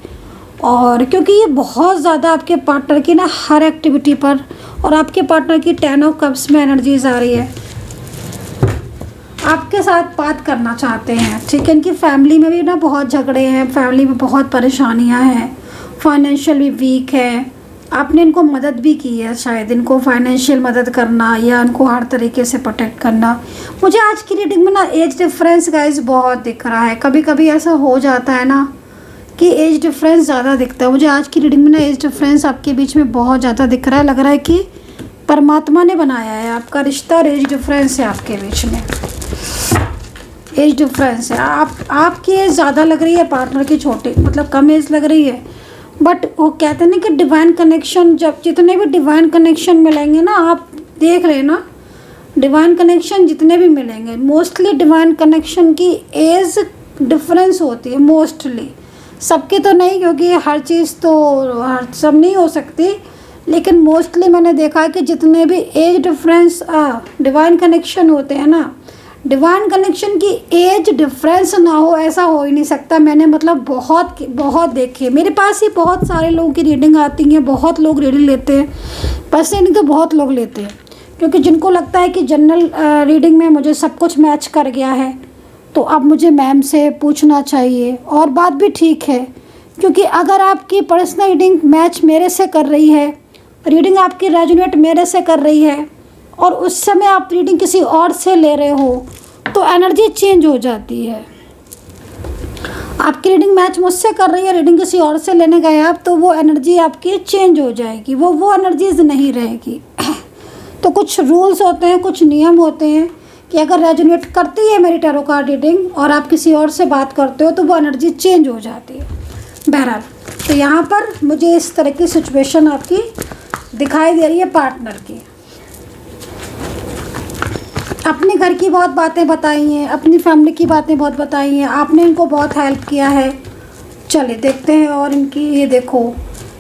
और क्योंकि ये बहुत ज़्यादा आपके पार्टनर की ना हर एक्टिविटी पर, और आपके पार्टनर की 10 ऑफ कप्स में एनर्जीज आ रही है, आपके साथ बात करना चाहते हैं। ठीक है, इनकी फैमिली में भी ना बहुत झगड़े हैं, फैमिली में बहुत परेशानियां हैं, फाइनेंशियल भी वीक है। आपने इनको मदद भी की है, शायद इनको फाइनेंशियल मदद करना या इनको हर तरीके से प्रोटेक्ट करना। मुझे आज की रीडिंग में ना एज डिफरेंस गाइस बहुत दिख रहा है। कभी कभी ऐसा हो जाता है ना कि एज डिफरेंस ज़्यादा दिखता है। मुझे आज की रीडिंग में ना एज डिफरेंस आपके बीच में बहुत ज़्यादा दिख रहा है। लग रहा है कि परमात्मा ने बनाया है आपका रिश्ता, और एज डिफरेंस है आपके बीच में, एज डिफरेंस है। आपकी एज ज़्यादा लग रही है, पार्टनर की छोटी, मतलब कम एज लग रही है। बट वो कहते हैं ना कि डिवाइन कनेक्शन, जब जितने भी डिवाइन कनेक्शन मिलेंगे ना, आप देख रहे हैं ना, डिवाइन कनेक्शन जितने भी मिलेंगे, मोस्टली डिवाइन कनेक्शन की एज डिफरेंस होती है मोस्टली। सबके तो नहीं, क्योंकि हर चीज़ तो हर सब नहीं हो सकती, लेकिन मोस्टली मैंने देखा है कि जितने भी एज डिफरेंस डिवाइन कनेक्शन होते हैं ना, डिवाइन कनेक्शन की एज डिफरेंस ना हो ऐसा हो ही नहीं सकता। मैंने मतलब बहुत देखे, मेरे पास ही बहुत सारे लोगों की रीडिंग आती है, बहुत लोग रीडिंग लेते हैं, पैसे नहीं तो बहुत लोग लेते हैं, क्योंकि जिनको लगता है कि जनरल रीडिंग में मुझे सब कुछ मैच कर गया है, तो अब मुझे मैम से पूछना चाहिए। और बात भी ठीक है, क्योंकि अगर आपकी पर्सनल रीडिंग मैच मेरे से कर रही है, रीडिंग आपकी रेजोनेट मेरे से कर रही है, और उस समय आप रीडिंग किसी और से ले रहे हो, तो एनर्जी चेंज हो जाती है। आपकी रीडिंग मैच मुझसे कर रही है, रीडिंग किसी और से लेने गए आप, तो वो एनर्जी आपकी चेंज हो जाएगी, वो एनर्जीज नहीं रहेगी। तो कुछ रूल्स होते हैं, कुछ नियम होते हैं कि अगर रेजोनेट करती है मेरी टैरो कार्ड रीडिंग और आप किसी और से बात करते हो, तो वो एनर्जी चेंज हो जाती है। बहरहाल, तो यहाँ पर मुझे इस तरह की सिचुएशन आपकी दिखाई दे रही है पार्टनर की। अपने घर की बहुत बातें बताई हैं, अपनी फैमिली की बातें बहुत बताई हैं, आपने इनको बहुत हेल्प किया है। चलिए देखते हैं। और इनकी ये देखो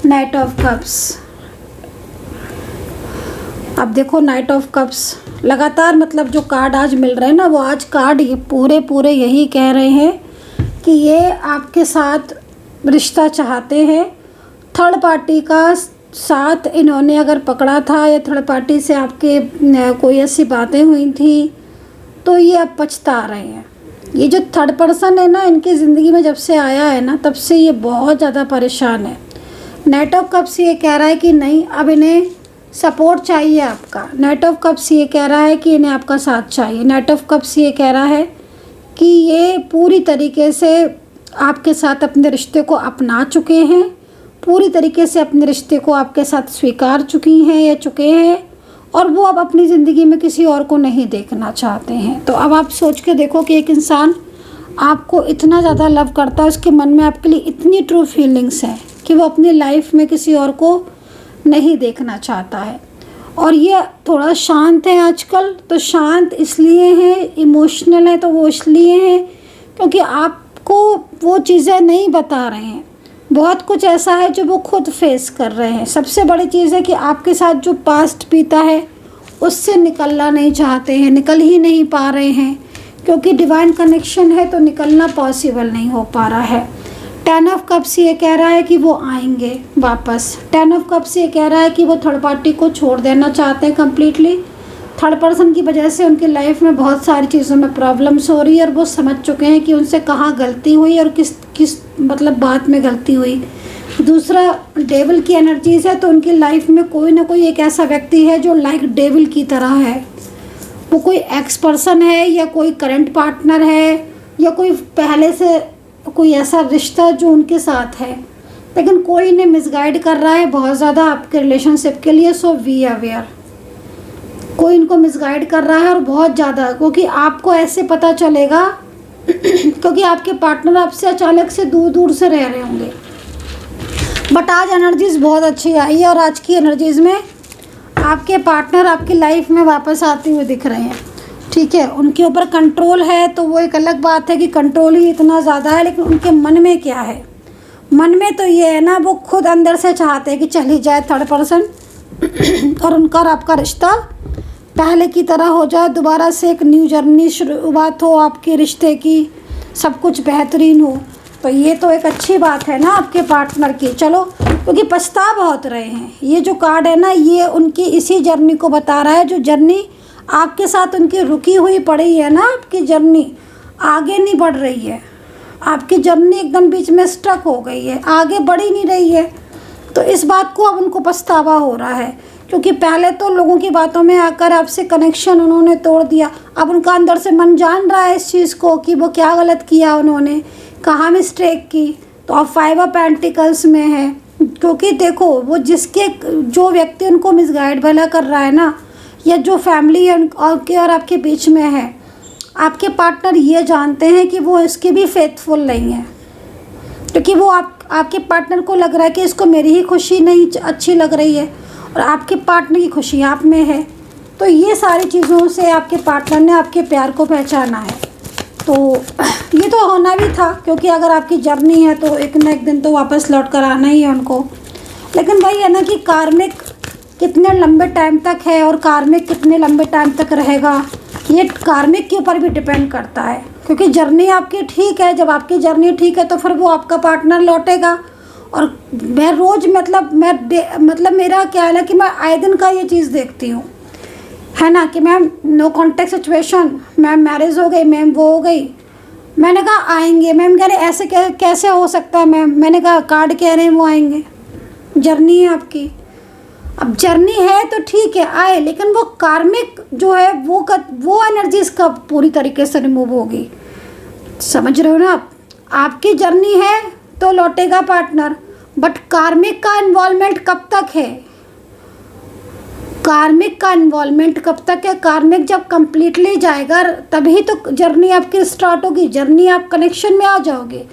नाइट ऑफ कप्स, अब देखो नाइट ऑफ कप्स लगातार, मतलब जो कार्ड आज मिल रहे हैं ना, वो आज कार्ड ये पूरे यही कह रहे हैं कि ये आपके साथ रिश्ता चाहते हैं। थर्ड पार्टी का साथ इन्होंने अगर पकड़ा था, या थर्ड पार्टी से आपके कोई ऐसी बातें हुई थी, तो ये अब पछता रहे हैं। ये जो थर्ड पर्सन है ना, इनकी ज़िंदगी में जब से आया है ना, तब से ये बहुत ज़्यादा परेशान है। नाइट ऑफ कप्स ये कह रहा है कि नहीं, अब इन्हें सपोर्ट चाहिए आपका। नाइट ऑफ कप्स ये कह रहा है कि इन्हें आपका साथ चाहिए। नाइट ऑफ कप्स ये कह रहा है कि ये पूरी तरीके से आपके साथ अपने रिश्ते को अपना चुके हैं, पूरी तरीके से अपने रिश्ते को आपके साथ स्वीकार चुकी हैं या चुके हैं, और वो अब अपनी ज़िंदगी में किसी और को नहीं देखना चाहते हैं। तो अब आप सोच के देखो कि एक इंसान आपको इतना ज़्यादा लव करता है, उसके मन में आपके लिए इतनी ट्रू फीलिंग्स हैं कि वो अपनी लाइफ में किसी और को नहीं देखना चाहता है। और ये थोड़ा शांत है आजकल। तो शांत इसलिए हैं, इमोशनल है तो वो इसलिए हैं क्योंकि आपको वो चीज़ें नहीं बता रहे हैं। बहुत कुछ ऐसा है जो वो खुद फेस कर रहे हैं। सबसे बड़ी चीज़ है कि आपके साथ जो पास्ट बीता है उससे निकलना नहीं चाहते हैं, निकल ही नहीं पा रहे हैं, क्योंकि डिवाइन कनेक्शन है तो निकलना पॉसिबल नहीं हो पा रहा है। 10 ऑफ कप्स ये कह रहा है कि वो आएंगे वापस। 10 ऑफ कप्स ये कह रहा है कि वो थर्ड पार्टी को छोड़ देना चाहते हैं कम्प्लीटली। थर्ड पर्सन की वजह से उनकी लाइफ में बहुत सारी चीज़ों में प्रॉब्लम्स हो रही है, और वो समझ चुके हैं कि उनसे कहाँ गलती हुई और किस मतलब बात में गलती हुई। दूसरा डेविल की एनर्जीज है, तो उनकी लाइफ में कोई ना कोई एक ऐसा व्यक्ति है जो लाइक डेविल की तरह है। वो कोई एक्स पर्सन है या कोई करंट पार्टनर है या कोई पहले से कोई ऐसा रिश्ता जो उनके साथ है, लेकिन कोई इन्हें मिसगाइड कर रहा है बहुत ज़्यादा आपके रिलेशनशिप के लिए। सो बी अवेयर, कोई इनको मिसगाइड कर रहा है और बहुत ज़्यादा, क्योंकि आपको ऐसे पता चलेगा क्योंकि आपके पार्टनर आपसे अचानक से दूर दूर से रह रहे होंगे। बट आज एनर्जीज बहुत अच्छी आई है और आज की एनर्जीज में आपके पार्टनर आपकी लाइफ में वापस आते हुए दिख रहे हैं। ठीक है, उनके ऊपर कंट्रोल है तो वो एक अलग बात है कि कंट्रोल ही इतना ज़्यादा है, लेकिन उनके मन में क्या है? मन में तो ये है ना, वो खुद अंदर से चाहते हैं कि चली जाए थर्ड पर्सन और उनका और आपका रिश्ता पहले की तरह हो जाए, दोबारा से एक न्यू जर्नी शुरुआत हो आपके रिश्ते की, सब कुछ बेहतरीन हो। तो ये तो एक अच्छी बात है ना आपके पार्टनर की। चलो, क्योंकि पछता बहुत रहे हैं, ये जो कार्ड है ना ये उनकी इसी जर्नी को बता रहा है, जो जर्नी आपके साथ उनकी रुकी हुई पड़ी है ना, आपकी जर्नी आगे नहीं बढ़ रही है, आपकी जर्नी एकदम बीच में स्टक हो गई है, आगे बढ़ ही नहीं रही है। तो इस बात को अब उनको पछतावा हो रहा है, क्योंकि पहले तो लोगों की बातों में आकर आपसे कनेक्शन उन्होंने तोड़ दिया। अब उनका अंदर से मन जान रहा है इस चीज़ को कि वो क्या गलत किया, उन्होंने कहाँ मिस्टेक की। तो अब 5 ऑफ पेंटिकल्स में है, क्योंकि देखो वो जो व्यक्ति उनको मिसगाइड भला कर रहा है ना, या जो फैमिली के और आपके बीच में है, आपके पार्टनर ये जानते हैं कि वो इसके भी फेथफुल नहीं है, क्योंकि वो आपके पार्टनर को लग रहा है कि इसको मेरी ही खुशी नहीं अच्छी लग रही है और आपके पार्टनर की खुशी आप में है। तो ये सारी चीज़ों से आपके पार्टनर ने आपके प्यार को पहचाना है। तो ये तो होना भी था, क्योंकि अगर आपकी जर्नी है तो एक न एक दिन तो वापस लौट कर आना ही है उनको। लेकिन वही है ना कि कार्मिक कितने लंबे टाइम तक है और कार्मिक कितने लंबे टाइम तक रहेगा, ये कार्मिक के ऊपर भी डिपेंड करता है। क्योंकि जर्नी आपकी ठीक है, जब आपकी जर्नी ठीक है तो फिर वो आपका पार्टनर लौटेगा। और मैं रोज़ मतलब मेरा क्या है ना कि मैं आए दिन का ये चीज़ देखती हूँ, है ना, कि ma'am no contact situation, ma'am marriage हो गई, मैम वो हो गई। मैंने कहा आएंगे, मैम कह रहे ऐसे कैसे हो सकता है मैम, मैंने कहा कार्ड कह रहे हैं वो आएंगे, जर्नी है आपकी। अब जर्नी है तो ठीक है आए, लेकिन वो कार्मिक जो है वो एनर्जीज कब पूरी तरीके से रिमूव होगी, समझ रहे हो ना आप? आपकी जर्नी है तो लौटेगा पार्टनर, बट कार्मिक का इन्वॉल्वमेंट कब तक है? कार्मिक का इन्वॉल्वमेंट कब तक है? कार्मिक जब कंप्लीटली जाएगा तभी तो जर्नी आपकी स्टार्ट होगी, जर्नी आप कनेक्शन में आ जाओगे।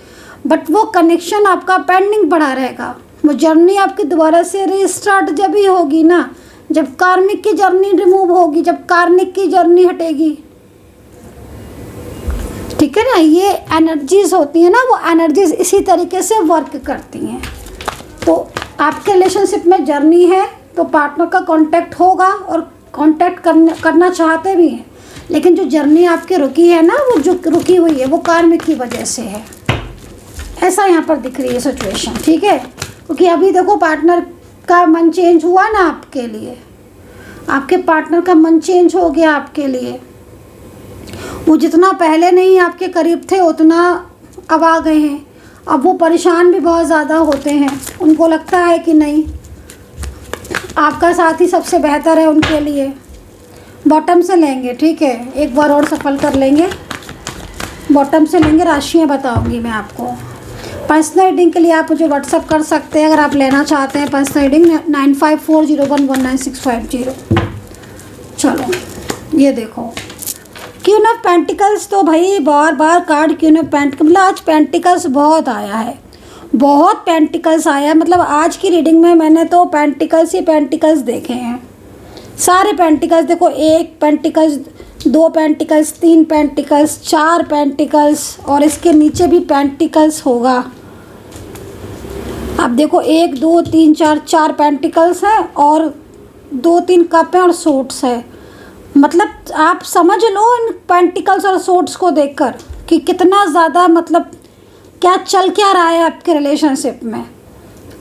बट वो कनेक्शन आपका पेंडिंग पड़ा रहेगा, वो जर्नी आपकी दोबारा से रीस्टार्ट जब ही होगी ना, जब कार्मिक की जर्नी रिमूव होगी, जब कार्मिक की जर्नी हटेगी। ठीक है ना, ये एनर्जीज होती है ना, वो एनर्जीज इसी तरीके से वर्क करती हैं। तो आपके रिलेशनशिप में जर्नी है तो पार्टनर का कांटेक्ट होगा और कांटेक्ट करना चाहते भी हैं, लेकिन जो जर्नी आपकी रुकी है ना, वो जो रुकी हुई है वो कार्मिक की वजह से है, ऐसा यहाँ पर दिख रही है सिचुएशन। ठीक है, क्योंकि अभी देखो पार्टनर का मन चेंज हुआ ना आपके लिए, आपके पार्टनर का मन चेंज हो गया आपके लिए। वो जितना पहले नहीं आपके करीब थे उतना अब आ गए हैं। अब वो परेशान भी बहुत ज़्यादा होते हैं, उनको लगता है कि नहीं आपका साथ ही सबसे बेहतर है उनके लिए। बॉटम से लेंगे, ठीक है, एक बार और सफल कर लेंगे, बॉटम से लेंगे, राशियाँ बताऊंगी मैं आपको। पर्सनल रीडिंग के लिए आप मुझे व्हाट्सअप कर सकते हैं अगर आप लेना चाहते हैं पर्सनल रीडिंग, 9540119650। चलो ये देखो क्वीन ऑफ पेंटिकल्स, तो भाई बार बार कार्ड क्वीन ऑफ पेंटिकल्स, मतलब आज पेंटिकल्स बहुत आया है, बहुत पेंटिकल्स आया है। मतलब आज की रीडिंग में मैंने तो पेंटिकल्स ही पेंटिकल्स देखे हैं, सारे पेंटिकल्स देखो, 1 पेंटिकल्स, 2 पेंटिकल्स, 3 पेंटिकल्स, 4 पेंटिकल्स, और इसके नीचे भी पेंटिकल्स होगा। अब देखो 1 2 3 4 पेंटिकल्स हैं और 2-3 कप हैं और सूट्स है। मतलब आप समझ लो इन पेंटिकल्स और सूट्स को देखकर कि कितना ज़्यादा, मतलब क्या चल क्या रहा है आपके रिलेशनशिप में।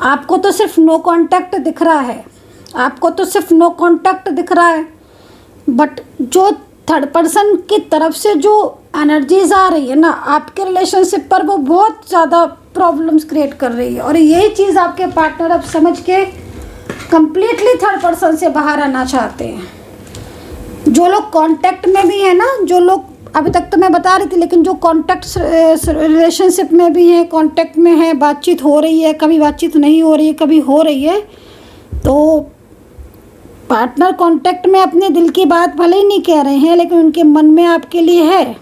आपको तो सिर्फ नो कांटेक्ट दिख रहा है, आपको तो सिर्फ नो कांटेक्ट दिख रहा है, बट जो थर्ड पर्सन की तरफ से जो एनर्जीज आ रही है ना आपके रिलेशनशिप पर, वो बहुत ज़्यादा प्रॉब्लम्स क्रिएट कर रही है। और यही चीज़ आपके पार्टनर अब समझ के कंप्लीटली थर्ड पर्सन से बाहर आना चाहते हैं। जो लोग कांटेक्ट में भी है ना, जो लोग अभी तक तो मैं बता रही थी, लेकिन जो कांटेक्ट रिलेशनशिप में भी है, कांटेक्ट में है, बातचीत हो रही है, कभी बातचीत नहीं हो रही है, कभी हो रही है, तो पार्टनर कांटेक्ट में अपने दिल की बात भले ही नहीं कह रहे हैं, लेकिन उनके मन में आपके लिए है।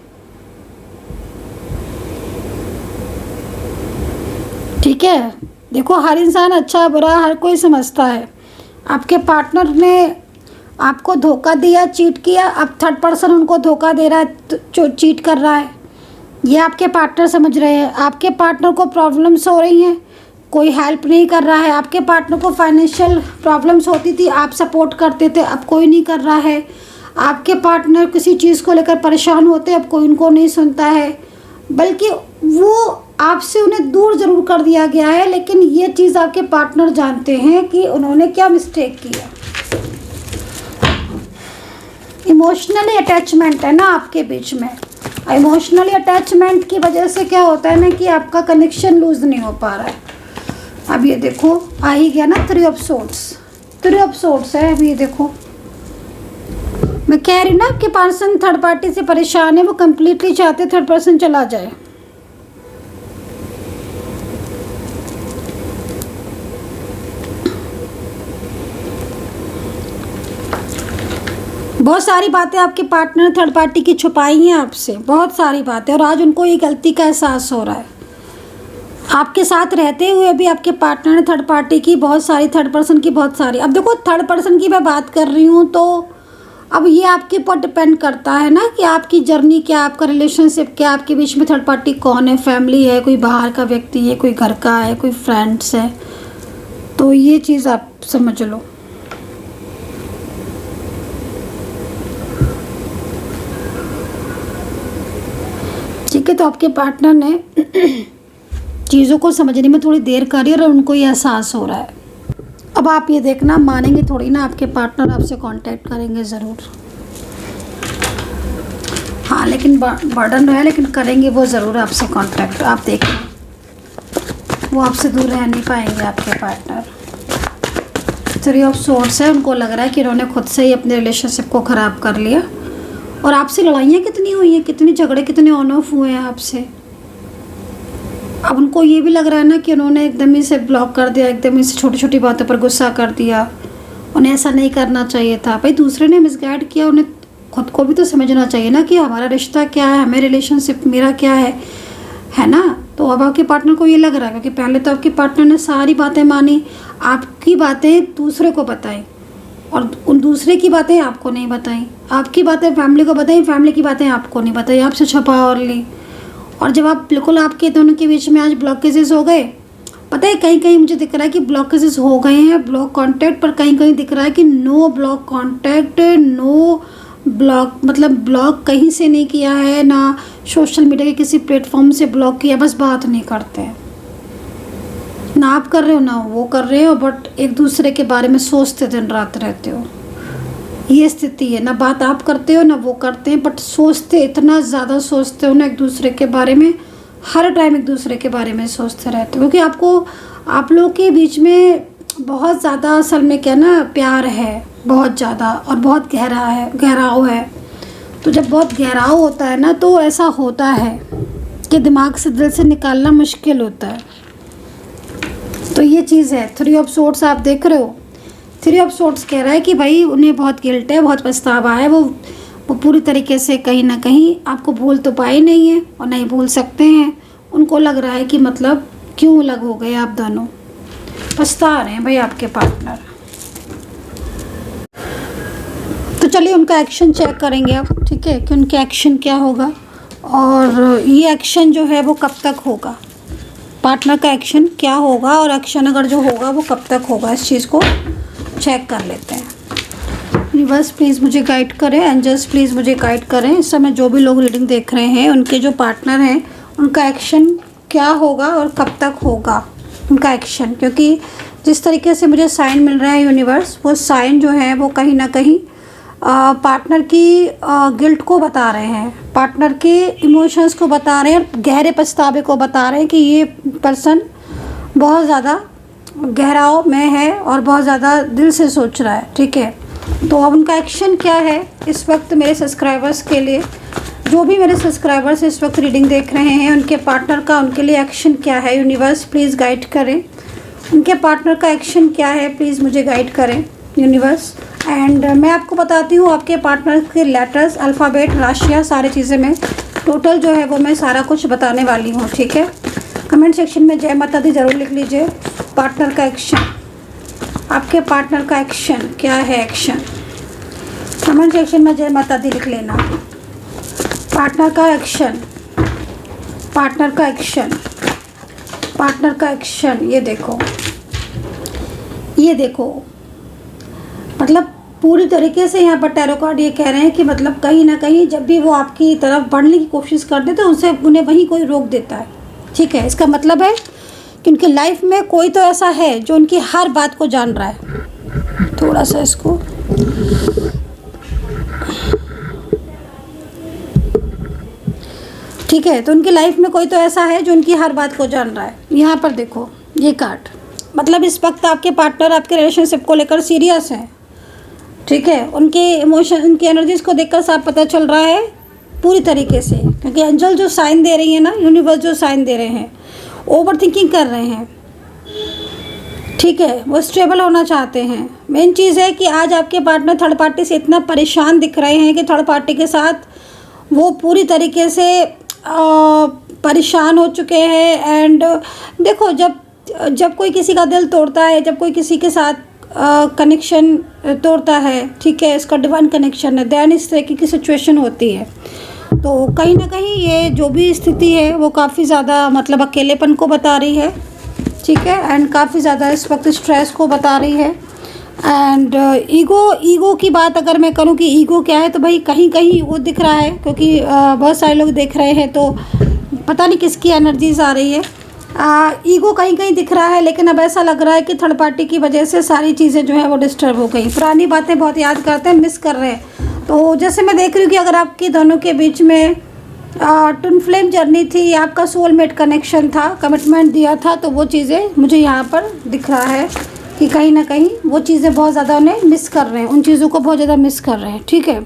ठीक है, देखो हर इंसान अच्छा बुरा हर कोई समझता है। आपके पार्टनर ने आपको धोखा दिया, चीट किया, अब थर्ड पर्सन उनको धोखा दे रहा है, जो चीट कर रहा है, ये आपके पार्टनर समझ रहे हैं। आपके पार्टनर को प्रॉब्लम्स हो रही हैं, कोई हेल्प नहीं कर रहा है। आपके पार्टनर को फाइनेंशियल प्रॉब्लम्स होती थी, आप सपोर्ट करते थे, अब कोई नहीं कर रहा है। आपके पार्टनर किसी चीज़ को लेकर परेशान होते, अब कोई उनको नहीं सुनता है, बल्कि वो आपसे उन्हें दूर ज़रूर कर दिया गया है। लेकिन ये चीज़ आपके पार्टनर जानते हैं कि उन्होंने क्या मिस्टेक किया। इमोशनली अटैचमेंट है ना आपके बीच में। इमोशनली अटैचमेंट की वजह से क्या होता है ना कि आपका कनेक्शन लूज़ नहीं हो पा रहा है। अब ये देखो आ ही गया ना 3 ऑफ सोर्ट्स है। अब ये देखो मैं कह रही हूँ ना, आपके पर्सन थर्ड पार्टी से परेशान है, वो कंप्लीटली चाहते थर्ड पर्सन चला जाए। बहुत सारी बातें आपके पार्टनर ने थर्ड पार्टी की छुपाई हैं आपसे, बहुत सारी बातें, और आज उनको ये गलती का एहसास हो रहा है। आपके साथ रहते हुए भी आपके पार्टनर ने थर्ड पार्टी की बहुत सारी, थर्ड पर्सन की बहुत सारी। अब देखो थर्ड पर्सन की मैं बात कर रही हूँ, तो अब ये आपके ऊपर डिपेंड करता है ना कि आपकी जर्नी क्या, आपका रिलेशनशिप क्या, आपके बीच में थर्ड पार्टी कौन है, फैमिली है, कोई बाहर का व्यक्ति है, कोई घर का है, कोई फ्रेंड्स है। तो ये चीज़ आप समझ लो। ठीक है, तो आपके पार्टनर ने चीज़ों को समझने में थोड़ी देर करी और उनको ये एहसास हो रहा है। अब आप ये देखना, मानेंगे थोड़ी ना, आपके पार्टनर आपसे कांटेक्ट करेंगे ज़रूर। हाँ, लेकिन बर्डन है, लेकिन करेंगे वो ज़रूर आपसे कांटेक्ट। आप देखिए, वो आपसे दूर रह नहीं पाएंगे आपके पार्टनर। 3 ऑफ सोर्ड्स है, उनको लग रहा है कि उन्होंने खुद से ही अपने रिलेशनशिप को ख़राब कर लिया। और आपसे लड़ाइयाँ कितनी हुई हैं, कितने झगड़े, कितने ऑन ऑफ हुए हैं आपसे। अब उनको ये भी लग रहा है ना कि उन्होंने एकदम ही से ब्लॉक कर दिया, एकदम ही से छोटी छोटी बातों पर गुस्सा कर दिया। उन्हें ऐसा नहीं करना चाहिए था। भाई दूसरे ने मिसगाइड किया, उन्हें खुद को भी तो समझना चाहिए ना कि हमारा रिश्ता क्या है, हमें रिलेशनशिप मेरा क्या है ना। तो अब आपके पार्टनर को ये लग रहा है, क्योंकि पहले तो आपके पार्टनर ने सारी बातें मानी, आपकी बातें दूसरे को बताई, और उन दूसरे की बातें आपको नहीं बताई। आपकी बातें फैमिली को बताई, फैमिली की बातें आपको नहीं बताई, आपसे छुपा और ली। और जब आप बिल्कुल, आपके दोनों के बीच में आज ब्लॉकेजेस हो गए, पता है कहीं कहीं मुझे दिख रहा है कि ब्लॉकेजेस हो गए हैं, ब्लॉक कांटेक्ट, पर कहीं कहीं दिख रहा है कि no block contact, no block, मतलब ब्लॉक कहीं से नहीं किया है, ना सोशल मीडिया के किसी प्लेटफॉर्म से ब्लॉक किया, बस बात नहीं करते हैं। ना आप कर रहे हो ना वो कर रहे हो, बट एक दूसरे के बारे में सोचते दिन रात रहते हो। ये स्थिति है, ना बात आप करते हो ना वो करते हैं, बट सोचते, इतना ज़्यादा सोचते हो ना एक दूसरे के बारे में, हर टाइम एक दूसरे के बारे में सोचते रहते हो। क्योंकि आपको, आप लोगों के बीच में बहुत ज़्यादा असल में क्या ना प्यार है, बहुत ज़्यादा, और बहुत गहराव है। तो जब बहुत गहराव होता है ना, तो ऐसा होता है कि दिमाग से, दिल से निकालना मुश्किल होता है। तो ये चीज़ है। 3 ऑफ सोर्ड्स आप देख रहे हो, 3 ऑफ सोर्ड्स कह रहा है कि भाई उन्हें बहुत गिल्ट है, बहुत पछतावा है। वो पूरी तरीके से कहीं ना कहीं आपको भूल तो पाए नहीं है और नहीं भूल सकते हैं। उनको लग रहा है कि मतलब क्यों अलग हो गए आप दोनों, पछता रहे हैं भाई आपके पार्टनर। तो चलिए उनका एक्शन चेक करेंगे अब, ठीक है, कि उनका एक्शन क्या होगा और ये एक्शन जो है वो कब तक होगा, पार्टनर का एक्शन क्या होगा और एक्शन अगर जो होगा वो कब तक होगा, इस चीज़ को चेक कर लेते हैं। यूनिवर्स प्लीज़ मुझे गाइड करें, एंजल्स प्लीज़ मुझे गाइड करें। इस समय जो भी लोग रीडिंग देख रहे हैं, उनके जो पार्टनर हैं, उनका एक्शन क्या होगा और कब तक होगा उनका एक्शन। क्योंकि जिस तरीके से मुझे साइन मिल रहा है यूनिवर्स, वो साइन जो है वो कहीं ना कहीं पार्टनर की गिल्ट को बता रहे हैं, पार्टनर के इमोशंस को बता रहे हैं, गहरे पछतावे को बता रहे हैं कि ये पर्सन बहुत ज़्यादा गहराव में है और बहुत ज़्यादा दिल से सोच रहा है, ठीक है। तो अब उनका एक्शन क्या है इस वक्त मेरे सब्सक्राइबर्स के लिए, जो भी मेरे सब्सक्राइबर्स इस वक्त रीडिंग देख रहे हैं, उनके पार्टनर का उनके लिए एक्शन क्या है, यूनिवर्स प्लीज़ गाइड करें। उनके पार्टनर का एक्शन क्या है, प्लीज़ मुझे गाइड करें यूनिवर्स। एंड मैं आपको बताती हूँ आपके पार्टनर के लेटर्स, अल्फ़ाबेट, राशियाँ, सारी चीज़ें मैं टोटल जो है वो मैं सारा कुछ बताने वाली हूँ, ठीक है। कमेंट सेक्शन में जय माता दी ज़रूर लिख लीजिए। पार्टनर का एक्शन, आपके पार्टनर का एक्शन क्या है, एक्शन कमेंट सेक्शन में जय माता दी लिख लेना। पार्टनर का एक्शन, पार्टनर का एक्शन, पार्टनर का एक्शन। ये देखो, ये देखो, मतलब पूरी तरीके से यहाँ पर टैरो कार्ड ये कह रहे हैं कि मतलब कहीं ना कहीं जब भी वो आपकी तरफ बढ़ने की कोशिश करते तो उनसे उन्हें वहीं कोई रोक देता है, ठीक है। इसका मतलब है कि उनकी लाइफ में कोई तो ऐसा है जो उनकी हर बात को जान रहा है। थोड़ा सा इसको ठीक है, तो उनकी लाइफ में कोई तो ऐसा है जो उनकी हर बात को जान रहा है। यहाँ पर देखो ये कार्ड, मतलब इस वक्त आपके पार्टनर आपके रिलेशनशिप को लेकर सीरियस हैं, ठीक है। उनके इमोशन, उनकी एनर्जीज को देखकर साफ पता चल रहा है पूरी तरीके से, क्योंकि एंजल जो साइन दे रही है ना, यूनिवर्स जो साइन दे रहे हैं, ओवर थिंकिंग कर रहे हैं, ठीक है। वो स्टेबल होना चाहते हैं। मेन चीज़ है कि आज आपके पार्टनर थर्ड पार्टी से इतना परेशान दिख रहे हैं कि थर्ड पार्टी के साथ वो पूरी तरीके से परेशान हो चुके हैं। एंड देखो, जब कोई किसी का दिल तोड़ता है, जब कोई किसी के साथ कनेक्शन तोड़ता है, ठीक है, इसका डिवाइन कनेक्शन है, दैन इस तरह की सिचुएशन होती है। तो कहीं ना कहीं ये जो भी स्थिति है वो काफ़ी ज़्यादा मतलब अकेलेपन को बता रही है, ठीक है। एंड काफ़ी ज़्यादा इस वक्त स्ट्रेस को बता रही है। एंड ईगो की बात अगर मैं करूँ कि ईगो क्या है, तो भाई कहीं कहीं वो दिख रहा है, क्योंकि बहुत सारे लोग देख रहे हैं तो पता नहीं किसकी एनर्जीज आ रही है। ईगो कहीं कहीं दिख रहा है, लेकिन अब ऐसा लग रहा है कि थर्ड पार्टी की वजह से सारी चीज़ें जो है वो डिस्टर्ब हो गई। पुरानी बातें बहुत याद करते हैं, मिस कर रहे हैं। तो जैसे मैं देख रही हूँ कि अगर आपकी दोनों के बीच में ट्विन फ्लेम जर्नी थी, आपका सोलमेट कनेक्शन था, कमिटमेंट दिया था, तो वो चीज़ें मुझे यहाँ पर दिख रहा है कि कहीं ना कहीं वो चीज़ें बहुत ज़्यादा उन्हें मिस कर रहे हैं, उन चीज़ों को बहुत ज़्यादा मिस कर रहे हैं, ठीक है।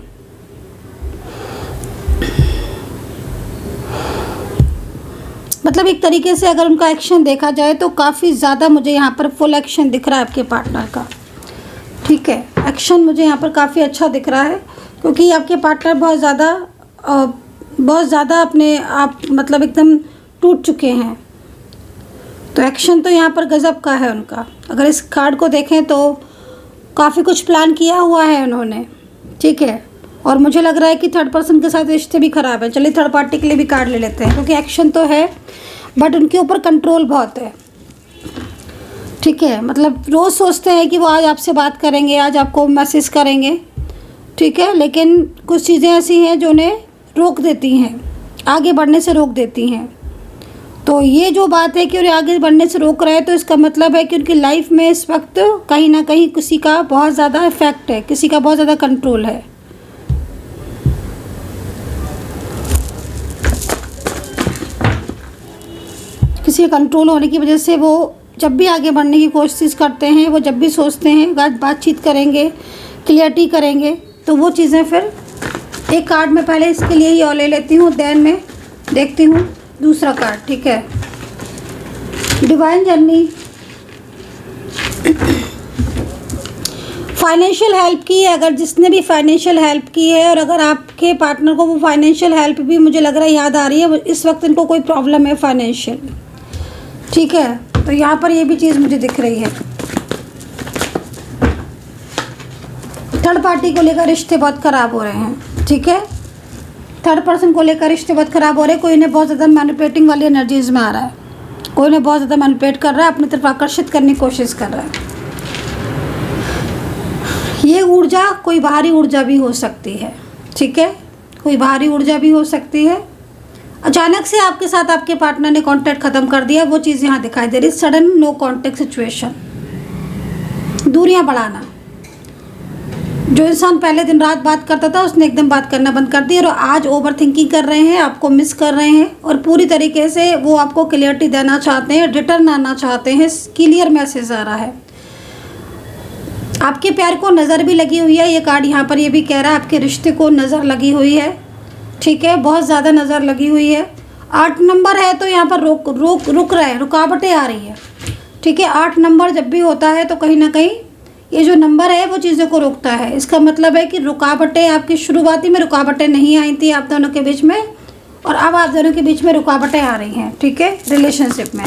मतलब एक तरीके से अगर उनका एक्शन देखा जाए तो काफ़ी ज़्यादा मुझे यहाँ पर फुल एक्शन दिख रहा है आपके पार्टनर का, ठीक है। एक्शन मुझे यहाँ पर काफ़ी अच्छा दिख रहा है, क्योंकि आपके पार्टनर बहुत ज़्यादा अपने आप मतलब एकदम टूट चुके हैं। तो एक्शन तो यहाँ पर गज़ब का है उनका। अगर इस कार्ड को देखें तो काफ़ी कुछ प्लान किया हुआ है उन्होंने, ठीक है। और मुझे लग रहा है कि थर्ड पर्सन के साथ रिश्ते भी ख़राब है। चलिए थर्ड पार्टी के लिए भी कार्ड ले लेते हैं, क्योंकि एक्शन तो है बट उनके ऊपर कंट्रोल बहुत है, ठीक है। मतलब रोज़ सोचते हैं कि वो आज आपसे बात करेंगे, आज आपको मैसेज करेंगे, ठीक है, लेकिन कुछ चीज़ें ऐसी हैं जो उन्हें रोक देती हैं, आगे बढ़ने से रोक देती हैं। तो ये जो बात है कि उन्हें आगे बढ़ने से रोक रहा है, तो इसका मतलब है कि उनकी लाइफ में इस वक्त कहीं ना कहीं किसी का बहुत ज़्यादा इफेक्ट है, किसी का बहुत ज़्यादा कंट्रोल है। किसी का कंट्रोल होने की वजह से वो जब भी आगे बढ़ने की कोशिश करते हैं, वो जब भी सोचते हैं बातचीत करेंगे, क्लियरिटी करेंगे, तो वो चीज़ें फिर एक कार्ड में पहले इसके लिए ही और ले लेती हूँ, देन में देखती हूँ दूसरा कार्ड, ठीक है। डिवाइन जर्नी, फाइनेंशियल हेल्प की है, अगर जिसने भी फाइनेंशियल हेल्प की है, और अगर आपके पार्टनर को वो फाइनेंशियल हेल्प भी मुझे लग रहा है याद आ रही है, इस वक्त इनको कोई प्रॉब्लम है फाइनेंशियल, ठीक है। तो यहाँ पर ये भी चीज़ मुझे दिख रही है। थर्ड पार्टी को लेकर रिश्ते बहुत ख़राब हो रहे हैं, ठीक है। थर्ड पर्सन को लेकर रिश्ते बहुत ख़राब हो रहे हैं। कोई इन्हें बहुत ज़्यादा मैनिपुलेटिंग वाली एनर्जीज में आ रहा है, कोई इन्हें बहुत ज़्यादा मैनिपुलेट कर रहा है, अपनी तरफ आकर्षित करने की कोशिश कर रहा है। ये ऊर्जा कोई बाहरी ऊर्जा भी हो सकती है, ठीक है, कोई बाहरी ऊर्जा भी हो सकती है। अचानक से आपके साथ आपके पार्टनर ने कांटेक्ट ख़त्म कर दिया, वो चीज़ यहाँ दिखाई दे रही, सडन नो कांटेक्ट सिचुएशन, दूरियाँ बढ़ाना, जो इंसान पहले दिन रात बात करता था उसने एकदम बात करना बंद कर दी और आज ओवर थिंकिंग कर रहे हैं, आपको मिस कर रहे हैं और पूरी तरीके से वो आपको क्लियरिटी देना चाहते हैं, रिटर्न आना चाहते हैं, क्लियर मैसेज आ रहा है। आपके प्यार को नज़र भी लगी हुई है, ये कार्ड यहाँ पर ये भी कह रहा है आपके रिश्ते को नज़र लगी हुई है, ठीक है, बहुत ज़्यादा नज़र लगी हुई है। 8 नंबर है तो यहाँ पर रुक रहा है, रुकावटें आ रही है, ठीक है। 8 नंबर जब भी होता है तो कहीं ना कहीं ये जो नंबर है वो चीज़ों को रोकता है। इसका मतलब है कि रुकावटें, आपकी शुरुआती में रुकावटें नहीं आई थी आप दोनों के बीच में और अब आप दोनों के बीच में रुकावटें आ रही हैं, ठीक है, रिलेशनशिप में।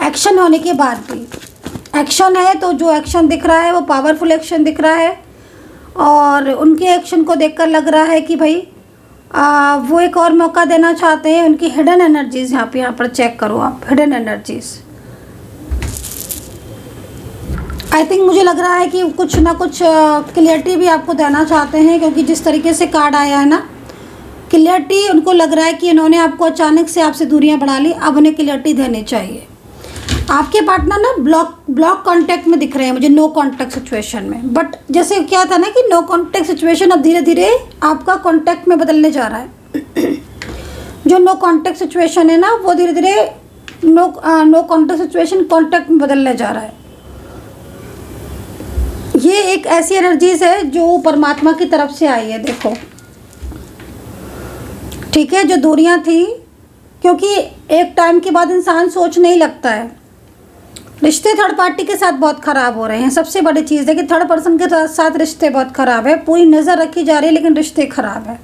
एक्शन होने के बाद भी एक्शन है तो जो एक्शन दिख रहा है वो पावरफुल एक्शन दिख रहा है और उनके एक्शन को देखकर लग रहा है कि भाई वो एक और मौका देना चाहते हैं। उनकी हिडन एनर्जीज़ यहाँ पर चेक करो आप, हिडन एनर्जीज़। आई थिंक मुझे लग रहा है कि कुछ ना कुछ क्लियरिटी भी आपको देना चाहते हैं, क्योंकि जिस तरीके से कार्ड आया है ना, क्लियरिटी उनको लग रहा है कि इन्होंने आपको अचानक से आपसे दूरियां बढ़ा ली, अब उन्हें क्लियरिटी देनी चाहिए। आपके पार्टनर ना ब्लॉक कांटेक्ट में दिख रहे हैं मुझे, नो कांटेक्ट सिचुएशन में, बट जैसे क्या था ना कि नो कांटेक्ट सिचुएशन अब धीरे धीरे आपका कांटेक्ट में बदलने जा रहा है। जो नो कांटेक्ट सिचुएशन है ना वो धीरे धीरे नो कांटेक्ट सिचुएशन कांटेक्ट में बदलने जा रहा है। ये एक ऐसी एनर्जीज है जो परमात्मा की तरफ से आई है, देखो, ठीक है। जो दूरियां थी, क्योंकि एक टाइम के बाद इंसान सोचने ही लगता है। रिश्ते थर्ड पार्टी के साथ बहुत ख़राब हो रहे हैं। सबसे बड़ी चीज़ है कि थर्ड पर्सन के साथ रिश्ते बहुत ख़राब है, पूरी नज़र रखी जा रही है लेकिन रिश्ते ख़राब है।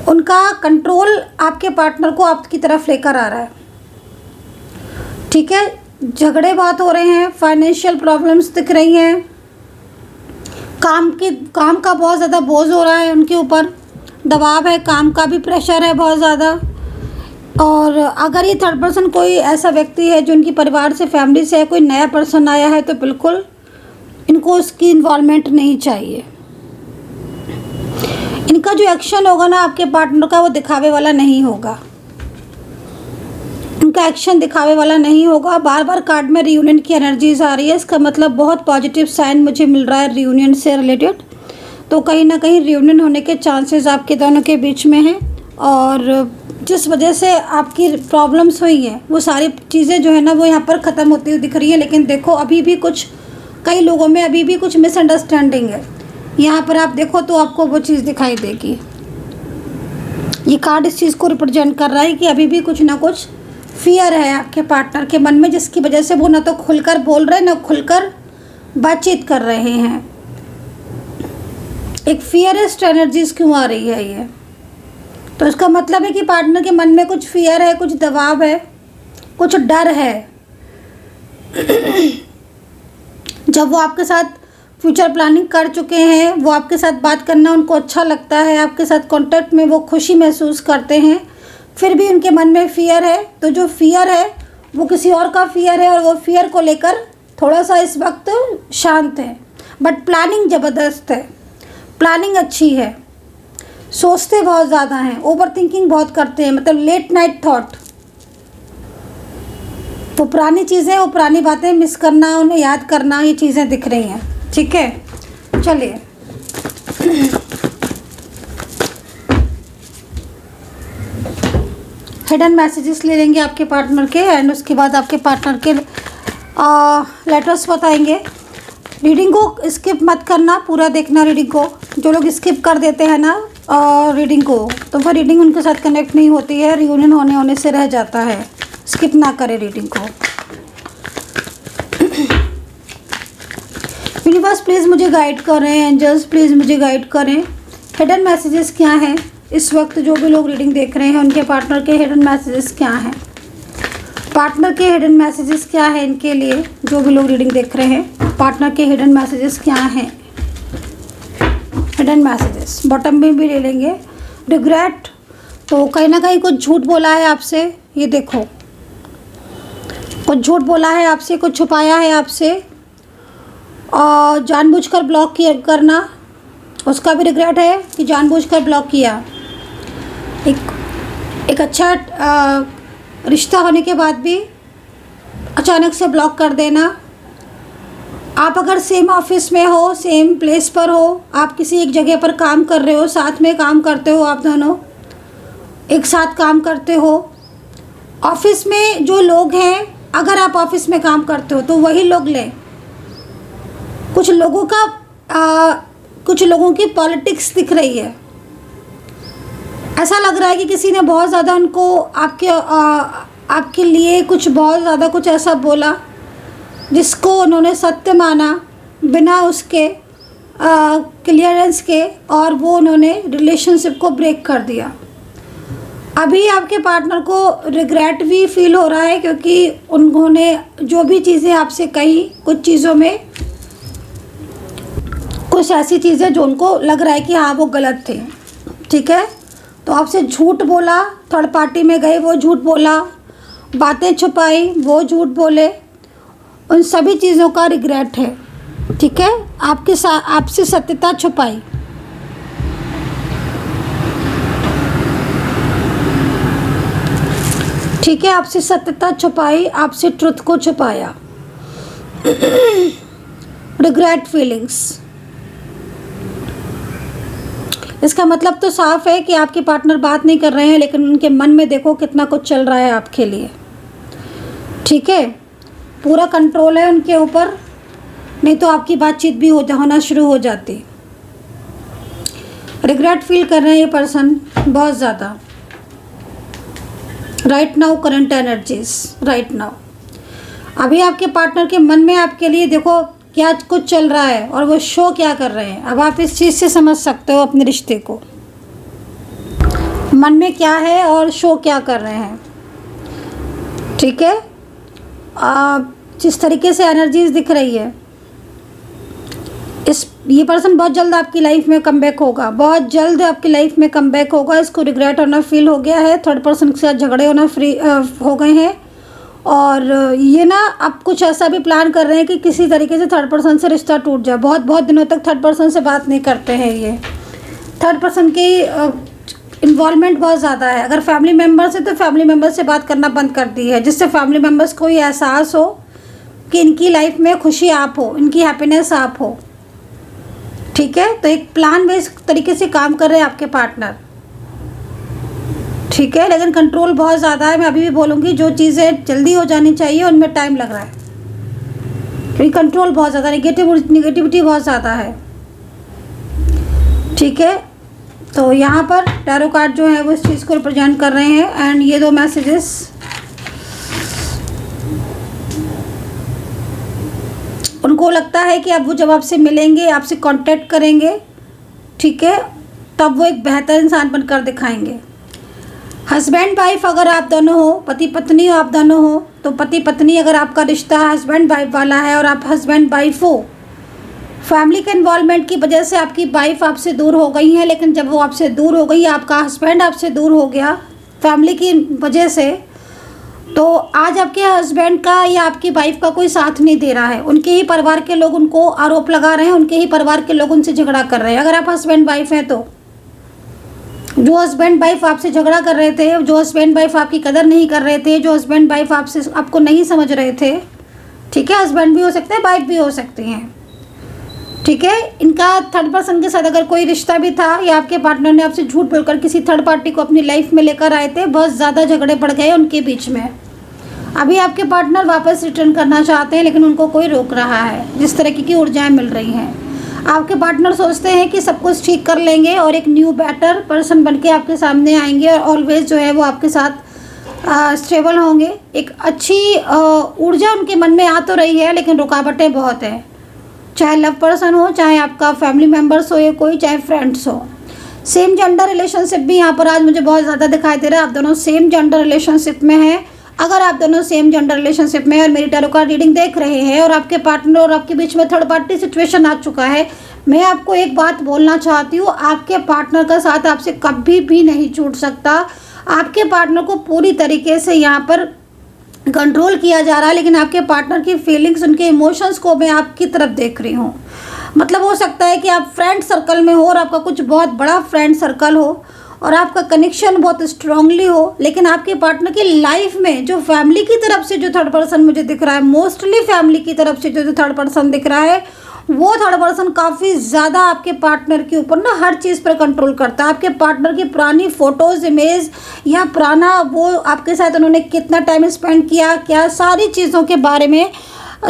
उनका कंट्रोल आपके पार्टनर को आपकी तरफ लेकर आ रहा है, ठीक है। झगड़े बहुत हो रहे हैं, फाइनेंशियल प्रॉब्लम्स दिख रही हैं, काम का बहुत ज़्यादा बोझ हो रहा है उनके ऊपर, दबाव है, काम का भी प्रेशर है बहुत ज़्यादा। और अगर ये थर्ड पर्सन कोई ऐसा व्यक्ति है जो उनकी परिवार से, फैमिली से है, कोई नया पर्सन आया है, तो बिल्कुल इनको उसकी इन्वॉल्वमेंट नहीं चाहिए। इनका जो एक्शन होगा ना आपके पार्टनर का, वो दिखावे वाला नहीं होगा, उनका एक्शन दिखावे वाला नहीं होगा। बार बार कार्ड में रियूनियन की एनर्जीज आ रही है, इसका मतलब बहुत पॉजिटिव साइन मुझे मिल रहा है रियूनियन से रिलेटेड। तो कहीं ना कहीं रियूनियन होने के चांसेस आपके दोनों के बीच में हैं और जिस वजह से आपकी प्रॉब्लम्स हुई हैं वो सारी चीज़ें जो है ना वो यहाँ पर ख़त्म होती हुई दिख रही है। लेकिन देखो अभी भी कुछ, कई लोगों में अभी भी कुछ मिसअंडरस्टैंडिंग है। यहाँ पर आप देखो तो आपको वो चीज़ दिखाई देगी। ये कार्ड इस चीज़ को रिप्रेजेंट कर रहा है कि अभी भी कुछ ना कुछ फियर है आपके पार्टनर के मन में, जिसकी वजह से वो ना तो खुलकर बोल रहे हैं ना खुलकर बातचीत कर रहे हैं। एक फियरेस्ट एनर्जीज क्यों आ रही है ये, तो इसका मतलब है कि पार्टनर के मन में कुछ फियर है, कुछ दबाव है, कुछ डर है। जब वो आपके साथ फ्यूचर प्लानिंग कर चुके हैं, वो आपके साथ बात करना उनको अच्छा लगता है, आपके साथ कांटेक्ट में वो खुशी महसूस करते हैं, फिर भी उनके मन में फियर है। तो जो फियर है वो किसी और का फियर है और वो फियर को लेकर थोड़ा सा इस वक्त शांत है, बट प्लानिंग ज़बरदस्त है, प्लानिंग अच्छी है। सोचते बहुत ज़्यादा हैं, ओवर थिंकिंग बहुत करते हैं, मतलब लेट नाइट थॉट। वो पुरानी चीज़ें, वो पुरानी बातें मिस करना, उन्हें याद करना, ये चीज़ें दिख रही हैं, ठीक है। चलिए हिडन मैसेजेस ले लेंगे आपके पार्टनर के एंड उसके बाद आपके पार्टनर के लेटर्स बताएंगे। रीडिंग को स्किप मत करना, पूरा देखना रीडिंग को। जो लोग स्किप कर देते हैं ना रीडिंग को, तो फिर रीडिंग उनके साथ कनेक्ट नहीं होती है, रियूनियन होने से रह जाता है। स्किप ना करें रीडिंग को। यूनिवर्स प्लीज़ मुझे गाइड करें, एंजल्स प्लीज़ मुझे गाइड करें। हिडन मैसेजेस क्या हैं इस वक्त, जो भी लोग रीडिंग देख रहे हैं उनके पार्टनर के हिडन मैसेजेस क्या हैं, पार्टनर के हिडन मैसेजेस क्या है इनके लिए। जो भी लोग रीडिंग देख रहे हैं, पार्टनर के हिडन मैसेजेस क्या हैं, हिडन मैसेजेस। बॉटम में भी ले लेंगे। रिग्रेट, तो कहीं ना कहीं कुछ झूठ बोला है आपसे, ये देखो कुछ झूठ बोला है आपसे, कुछ छुपाया है आपसे और जानबूझकर ब्लॉक करना, उसका भी रिग्रेट है कि जानबूझकर ब्लॉक किया। एक अच्छा रिश्ता होने के बाद भी अचानक से ब्लॉक कर देना, आप अगर सेम ऑफिस में हो, सेम प्लेस पर हो, आप किसी एक जगह पर काम कर रहे हो, साथ में काम करते हो, आप दोनों एक साथ काम करते हो। ऑफिस में जो लोग हैं, अगर आप ऑफिस में काम करते हो तो वही लोग लें। कुछ लोगों का कुछ लोगों की पॉलिटिक्स दिख रही है। ऐसा लग रहा है कि किसी ने बहुत ज़्यादा उनको आपके लिए कुछ बहुत ज़्यादा कुछ ऐसा बोला जिसको उन्होंने सत्य माना बिना उसके क्लियरेंस के, और वो उन्होंने रिलेशनशिप को ब्रेक कर दिया। अभी आपके पार्टनर को रिग्रेट भी फील हो रहा है, क्योंकि उन्होंने जो भी चीज़ें आपसे कही, कुछ चीज़ों में कुछ ऐसी चीज़ें जो उनको लग रहा है कि हाँ वो गलत थे। ठीक है, तो आपसे झूठ बोला, थर्ड पार्टी में गए वो झूठ बोला, बातें छुपाई वो झूठ बोले, उन सभी चीज़ों का रिग्रेट है। ठीक है, आपसे सत्यता छुपाई। ठीक है, आपसे सत्यता छुपाई, आपसे ट्रुथ को छुपाया। रिग्रेट फीलिंग्स, इसका मतलब तो साफ है कि आपके पार्टनर बात नहीं कर रहे हैं, लेकिन उनके मन में देखो कितना कुछ चल रहा है आपके लिए। ठीक है, पूरा कंट्रोल है उनके ऊपर, नहीं तो आपकी बातचीत भी होना शुरू हो जाती। रिग्रेट फील कर रहे हैं ये पर्सन बहुत ज़्यादा right now, current energies right now. अभी आपके पार्टनर के मन में आपके लिए देखो क्या कुछ चल रहा है और वो शो क्या कर रहे हैं। अब आप इस चीज़ से समझ सकते हो अपने रिश्ते को, मन में क्या है और शो क्या कर रहे हैं। ठीक है, जिस तरीके से एनर्जीज दिख रही है, ये पर्सन बहुत जल्द आपकी लाइफ में कमबैक होगा, बहुत जल्द आपकी लाइफ में कमबैक होगा। इसको रिग्रेट होना फील हो गया है, थर्ड पर्सन के साथ झगड़े होना हो गए हैं, और ये ना अब कुछ ऐसा भी प्लान कर रहे हैं कि किसी तरीके से थर्ड पर्सन से रिश्ता टूट जाए। बहुत बहुत दिनों तक थर्ड पर्सन से बात नहीं करते हैं ये। थर्ड पर्सन की इन्वॉल्वमेंट बहुत ज़्यादा है। अगर फैमिली मेम्बर से, तो फैमिली मेम्बर से बात करना बंद कर दी है, जिससे फैमिली मेम्बर्स को ये एहसास हो कि इनकी लाइफ में खुशी आप हो, इनकी हैप्पीनेस आप हो। ठीक है, तो एक प्लान बेस्ड तरीके से काम कर रहे हैं आपके पार्टनर। ठीक है, लेकिन कंट्रोल बहुत ज़्यादा है। मैं अभी भी बोलूँगी जो चीज़ें जल्दी हो जानी चाहिए उनमें टाइम लग रहा है, क्योंकि कंट्रोल बहुत ज़्यादा, नेगेटिविटी बहुत ज़्यादा है। ठीक है, तो यहाँ पर टैरो कार्ड जो है वो इस चीज़ को रिप्रेजेंट कर रहे हैं। एंड ये दो मैसेजेस उनको लगता है कि अब वो जब आपसे मिलेंगे, आपसे कांटेक्ट करेंगे, ठीक है, तब वो एक बेहतर इंसान बनकर दिखाएंगे। हस्बैंड वाइफ अगर आप दोनों हो, पति पत्नी हो आप दोनों हो, तो पति पत्नी अगर आपका रिश्ता हस्बैंड वाइफ वाला है और आप हस्बैंड वाइफ हो, फैमिली के इन्वॉल्वमेंट की वजह से आपकी वाइफ आपसे दूर हो गई है, लेकिन जब वो आपसे दूर हो गई, आपका हस्बैंड आपसे दूर हो गया फैमिली की वजह से, तो आज आपके हस्बैंड का या आपकी वाइफ का कोई साथ नहीं दे रहा है। उनके ही परिवार के लोग उनको आरोप लगा रहे हैं, उनके ही परिवार के लोग उनसे झगड़ा कर रहे हैं। अगर आप हस्बैंड वाइफ हैं तो जो हस्बैंड वाइफ आपसे झगड़ा कर रहे थे, जो हस्बैंड वाइफ आपकी कदर नहीं कर रहे थे, जो हस्बैंड वाइफ आपको नहीं समझ रहे थे, ठीक है, हस्बैंड भी हो सकते हैं, वाइफ भी हो सकती हैं। ठीक है, इनका थर्ड पर्सन के साथ अगर कोई रिश्ता भी था या आपके पार्टनर ने आपसे झूठ बोलकर किसी थर्ड पार्टी को अपनी लाइफ में लेकर आए थे, बहुत ज़्यादा झगड़े बढ़ गए उनके बीच में। अभी आपके पार्टनर वापस रिटर्न करना चाहते हैं, लेकिन उनको कोई रोक रहा है। जिस तरह की ऊर्जाएं मिल रही हैं, आपके पार्टनर सोचते हैं कि सब कुछ ठीक कर लेंगे और एक न्यू बेटर पर्सन बनके आपके सामने आएंगे और ऑलवेज जो है वो आपके साथ स्टेबल होंगे। एक अच्छी ऊर्जा उनके मन में आ तो रही है, लेकिन रुकावटें बहुत हैं। चाहे लव पर्सन हो, चाहे आपका फैमिली मेम्बर्स हो या कोई, चाहे फ्रेंड्स हो। सेम जेंडर रिलेशनशिप भी यहाँ पर आज मुझे बहुत ज़्यादा दिखाई दे रहा है। आप दोनों सेम जेंडर रिलेशनशिप में हैं। अगर आप दोनों सेम जेंडर रिलेशनशिप में और मेरी टैरो कार्ड रीडिंग देख रहे हैं और आपके पार्टनर और आपके बीच में थर्ड पार्टी सिचुएशन आ चुका है, मैं आपको एक बात बोलना चाहती हूँ, आपके पार्टनर का साथ आपसे कभी भी नहीं छूट सकता। आपके पार्टनर को पूरी तरीके से यहाँ पर कंट्रोल किया जा रहा है, लेकिन आपके पार्टनर की फीलिंग्स, उनके इमोशंस को मैं आपकी तरफ देख रही हूँ। मतलब हो सकता है कि आप फ्रेंड सर्कल में हो और आपका कुछ बहुत बड़ा फ्रेंड सर्कल हो और आपका कनेक्शन बहुत स्ट्रांगली हो, लेकिन आपके पार्टनर की लाइफ में जो फैमिली की तरफ से जो थर्ड पर्सन मुझे दिख रहा है, मोस्टली फैमिली की तरफ से जो थर्ड पर्सन दिख रहा है, वो थर्ड पर्सन काफ़ी ज़्यादा आपके पार्टनर के ऊपर ना हर चीज़ पर कंट्रोल करता है। आपके पार्टनर की पुरानी फ़ोटोज़, इमेज या पुराना वो आपके साथ उन्होंने कितना टाइम स्पेंड किया, क्या सारी चीज़ों के बारे में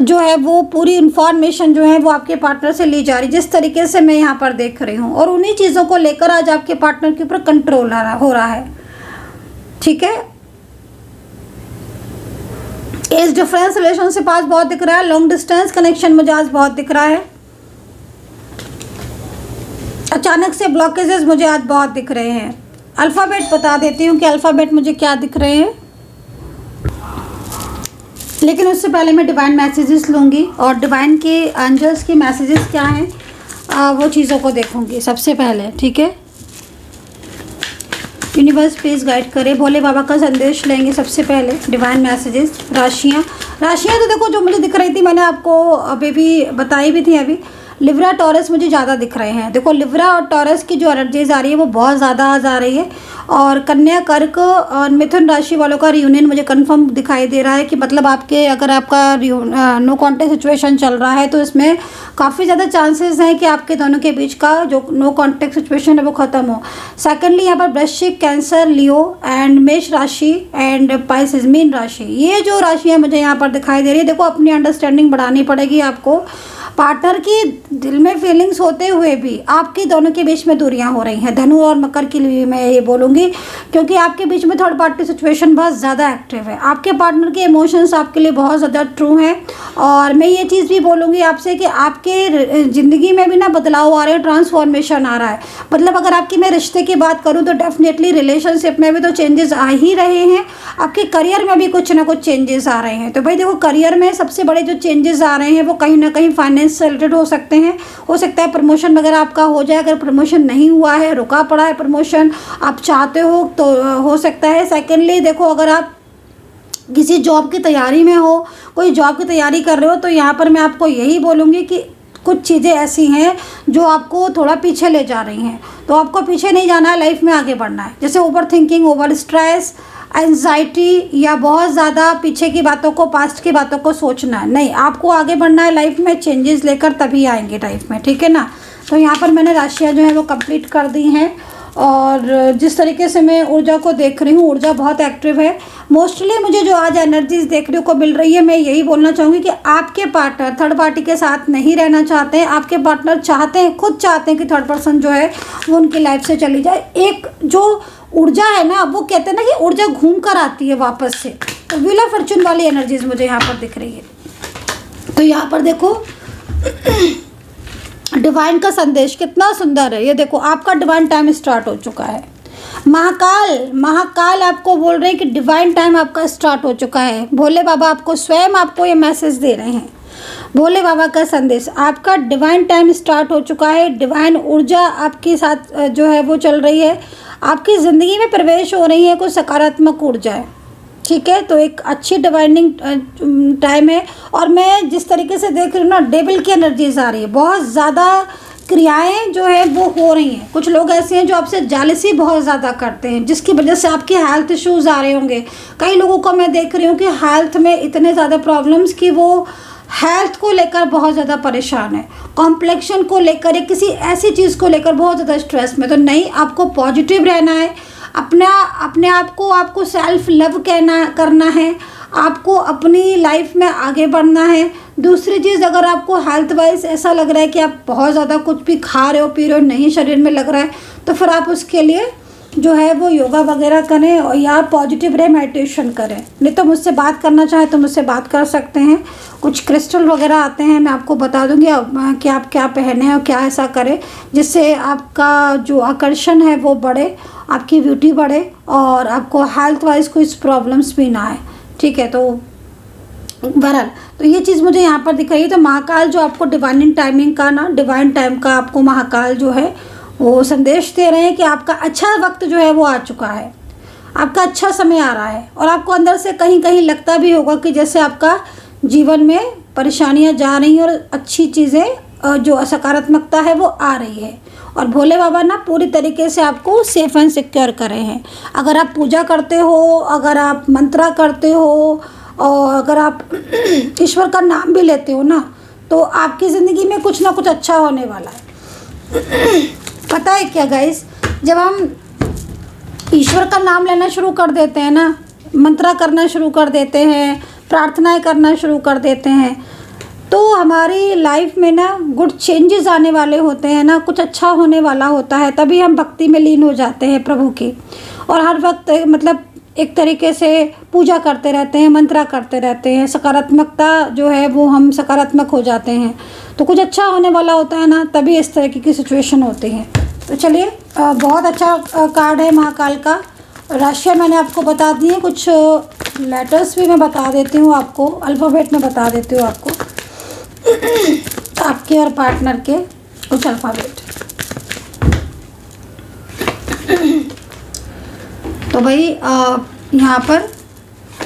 जो है वो पूरी इन्फॉर्मेशन जो है वो आपके पार्टनर से ली जा रही, जिस तरीके से मैं यहाँ पर देख रही हूँ। और उन्हीं चीज़ों को लेकर आज आपके पार्टनर के ऊपर कंट्रोल हो रहा है। ठीक है, एज डिफरेंस रिलेशनशिप आज बहुत दिख रहा है। लॉन्ग डिस्टेंस कनेक्शन मुझे आज बहुत दिख रहा है। अचानक से ब्लॉकेजेस मुझे आज बहुत दिख रहे हैं। अल्फ़ाबेट बता देती हूँ कि अल्फ़ाबेट मुझे क्या दिख रहे हैं, लेकिन उससे पहले मैं डिवाइन मैसेजेस लूँगी और डिवाइन के एंजल्स के मैसेजेस क्या हैं वो चीज़ों को देखूँगी सबसे पहले। ठीक है, यूनिवर्स प्लीज़ गाइड करे। भोले बाबा का संदेश लेंगे सबसे पहले। डिवाइन मैसेजेस, राशियाँ तो देखो जो मुझे दिख रही थी, मैंने आपको अभी भी बताई भी थी। अभी लिब्रा टॉरस मुझे ज़्यादा दिख रहे हैं। देखो लिब्रा और टॉरस की जो एनर्जीज आ रही है वो बहुत ज़्यादा आज आ रही है। और कन्या, कर्क और मिथुन राशि वालों का रियूनियन मुझे कंफर्म दिखाई दे रहा है कि मतलब आपके अगर आपका नो कॉन्टेक्ट सिचुएशन चल रहा है तो इसमें काफ़ी ज़्यादा चांसेस हैं कि आपके दोनों के बीच का जो नो कॉन्टेक्ट सिचुएशन है वो ख़त्म हो। सेकेंडली यहाँ पर वृश्चिक, कैंसर, लियो एंड मेष राशि एंड पाइसेस, मीन राशि, ये जो राशियाँ मुझे यहाँ पर दिखाई दे रही है। देखो अपनी अंडरस्टैंडिंग बढ़ानी पड़ेगी आपको। पार्टनर की दिल में फीलिंग्स होते हुए भी आपके दोनों के बीच में दूरियां हो रही हैं। धनु और मकर के लिए मैं ये बोलूँगी, क्योंकि आपके बीच में थर्ड पार्टी सिचुएशन बहुत ज़्यादा एक्टिव है। आपके पार्टनर के इमोशंस आपके लिए बहुत ज़्यादा ट्रू हैं। और मैं ये चीज़ भी बोलूँगी आपसे कि आपके ज़िंदगी में भी ना बदलाव आ रहे हैं, ट्रांसफॉर्मेशन आ रहा है। मतलब अगर आपकी मैं रिश्ते की बात करूँ तो डेफिनेटली रिलेशनशिप में भी तो चेंजेस आ ही रहे हैं। आपके करियर में भी कुछ ना कुछ चेंजेस आ रहे हैं। तो भाई देखो करियर में सबसे बड़े जो चेंजेस आ रहे हैं वो कहीं ना कहीं फाइनेंस से रिलेटेड हो सकते हैं। हो सकता है प्रमोशन वगैरह आपका हो जाए। अगर प्रमोशन नहीं हुआ है, रुका पड़ा है प्रमोशन, आप चाहते हो तो हो सकता है। सेकेंडली देखो अगर आप किसी जॉब की तैयारी में हो, कोई जॉब की तैयारी कर रहे हो, तो यहाँ पर मैं आपको यही बोलूँगी कि कुछ चीज़ें ऐसी हैं जो आपको थोड़ा पीछे ले जा रही हैं। तो आपको पीछे नहीं जाना है, लाइफ में आगे बढ़ना है। जैसे over thinking, over stress, anxiety या बहुत ज़्यादा पीछे की बातों को, पास्ट की बातों को सोचना है नहीं। आपको आगे बढ़ना है लाइफ में, चेंजेस लेकर तभी आएंगे लाइफ में। ठीक है ना। तो यहाँ पर मैंने राशियाँ जो है वो कंप्लीट कर दी हैं। और जिस तरीके से मैं ऊर्जा को देख रही हूँ, ऊर्जा बहुत एक्टिव है। मोस्टली मुझे जो आज एनर्जीज देखने को मिल रही है, मैं यही बोलना चाहूँगी कि आपके पार्टनर थर्ड पार्टी के साथ नहीं रहना चाहते हैं। आपके पार्टनर चाहते हैं, खुद चाहते हैं कि थर्ड पर्सन जो है वो उनकी लाइफ से चली जाए। एक जो ऊर्जा है ना, वो कहते हैं ना कि ऊर्जा घूम कर आती है वापस से। तो व्हील ऑफ फॉर्चून वाली एनर्जीज मुझे यहाँ पर दिख रही है। तो यहाँ पर देखो डिवाइन का संदेश कितना सुंदर है। ये देखो आपका डिवाइन टाइम स्टार्ट हो चुका है। महाकाल आपको बोल रहे हैं कि डिवाइन टाइम आपका स्टार्ट हो चुका है। भोले बाबा आपको स्वयं आपको ये मैसेज दे रहे हैं। भोले बाबा का संदेश, आपका डिवाइन टाइम स्टार्ट हो चुका है। डिवाइन ऊर्जा आपके साथ जो है वो चल रही है। आपकी ज़िंदगी में प्रवेश हो रही है कुछ सकारात्मक ऊर्जा है। ठीक है, तो एक अच्छी डिवाइनिंग टाइम है। और मैं जिस तरीके से देख रही हूँ ना, डेविल की एनर्जीज आ रही है। बहुत ज़्यादा क्रियाएं जो है वो हो रही हैं। कुछ लोग ऐसे हैं जो आपसे जालसी बहुत ज़्यादा करते हैं, जिसकी वजह से आपके हेल्थ इश्यूज़ आ रहे होंगे। कई लोगों को मैं देख रही हूँ कि हेल्थ में इतने ज़्यादा प्रॉब्लम्स कि वो हेल्थ को लेकर बहुत ज़्यादा परेशान है, कॉम्प्लेक्शन को लेकर या किसी ऐसी चीज़ को लेकर बहुत ज़्यादा स्ट्रेस में। तो नहीं, आपको पॉजिटिव रहना है। अपने आप को आपको सेल्फ लव करना है। आपको अपनी लाइफ में आगे बढ़ना है। दूसरी चीज़, अगर आपको हेल्थ वाइज ऐसा लग रहा है कि आप बहुत ज़्यादा कुछ भी खा रहे हो, पी रहे हो, नहीं शरीर में लग रहा है, तो फिर आप उसके लिए जो है वो योगा वगैरह करें और या पॉजिटिव रहे, मेडिटेशन करें। नहीं तो मुझसे बात करना चाहें तो मुझसे बात कर सकते हैं। कुछ क्रिस्टल वगैरह आते हैं, मैं आपको बता दूंगी कि आप क्या पहने और क्या ऐसा करें जिससे आपका जो आकर्षण है वो बढ़े, आपकी ब्यूटी बढ़े और आपको हेल्थ वाइज कोई प्रॉब्लम्स भी ना आए। ठीक है, तो बहरहाल तो ये चीज़ मुझे यहाँ पर दिख रही है। तो महाकाल जो आपको डिवाइन टाइमिंग का ना, डिवाइन टाइम का आपको महाकाल जो है वो संदेश दे रहे हैं कि आपका अच्छा वक्त जो है वो आ चुका है। आपका अच्छा समय आ रहा है। और आपको अंदर से कहीं कहीं लगता भी होगा कि जैसे आपका जीवन में परेशानियां जा रही हैं और अच्छी चीज़ें जो सकारात्मकता है वो आ रही है। और भोले बाबा ना पूरी तरीके से आपको सेफ एंड सिक्योर करे हैं। अगर आप पूजा करते हो, अगर आप मंत्रा करते हो और अगर आप ईश्वर का नाम भी लेते हो ना, तो आपकी ज़िंदगी में कुछ ना कुछ अच्छा होने वाला है। पता है क्या गाइस, जब हम ईश्वर का नाम लेना शुरू कर देते हैं ना, मंत्रा करना शुरू कर देते हैं, प्रार्थनाएं करना शुरू कर देते हैं, तो हमारी लाइफ में ना गुड चेंजेस आने वाले होते हैं ना, कुछ अच्छा होने वाला होता है। तभी हम भक्ति में लीन हो जाते हैं प्रभु की, और हर वक्त मतलब एक तरीके से पूजा करते रहते हैं, मंत्रा करते रहते हैं, सकारात्मकता जो है वो हम सकारात्मक हो जाते हैं, तो कुछ अच्छा होने वाला होता है ना, तभी इस तरह की सिचुएशन होती है। तो चलिए, बहुत अच्छा कार्ड है महाकाल का। राशियाँ मैंने आपको बता दी हैं, कुछ लेटर्स भी मैं बता देती हूँ आपको, अल्फ़ाबेट में बता देती हूँ आपको आपके और पार्टनर के कुछ अल्फ़ाबेट। तो भाई यहाँ पर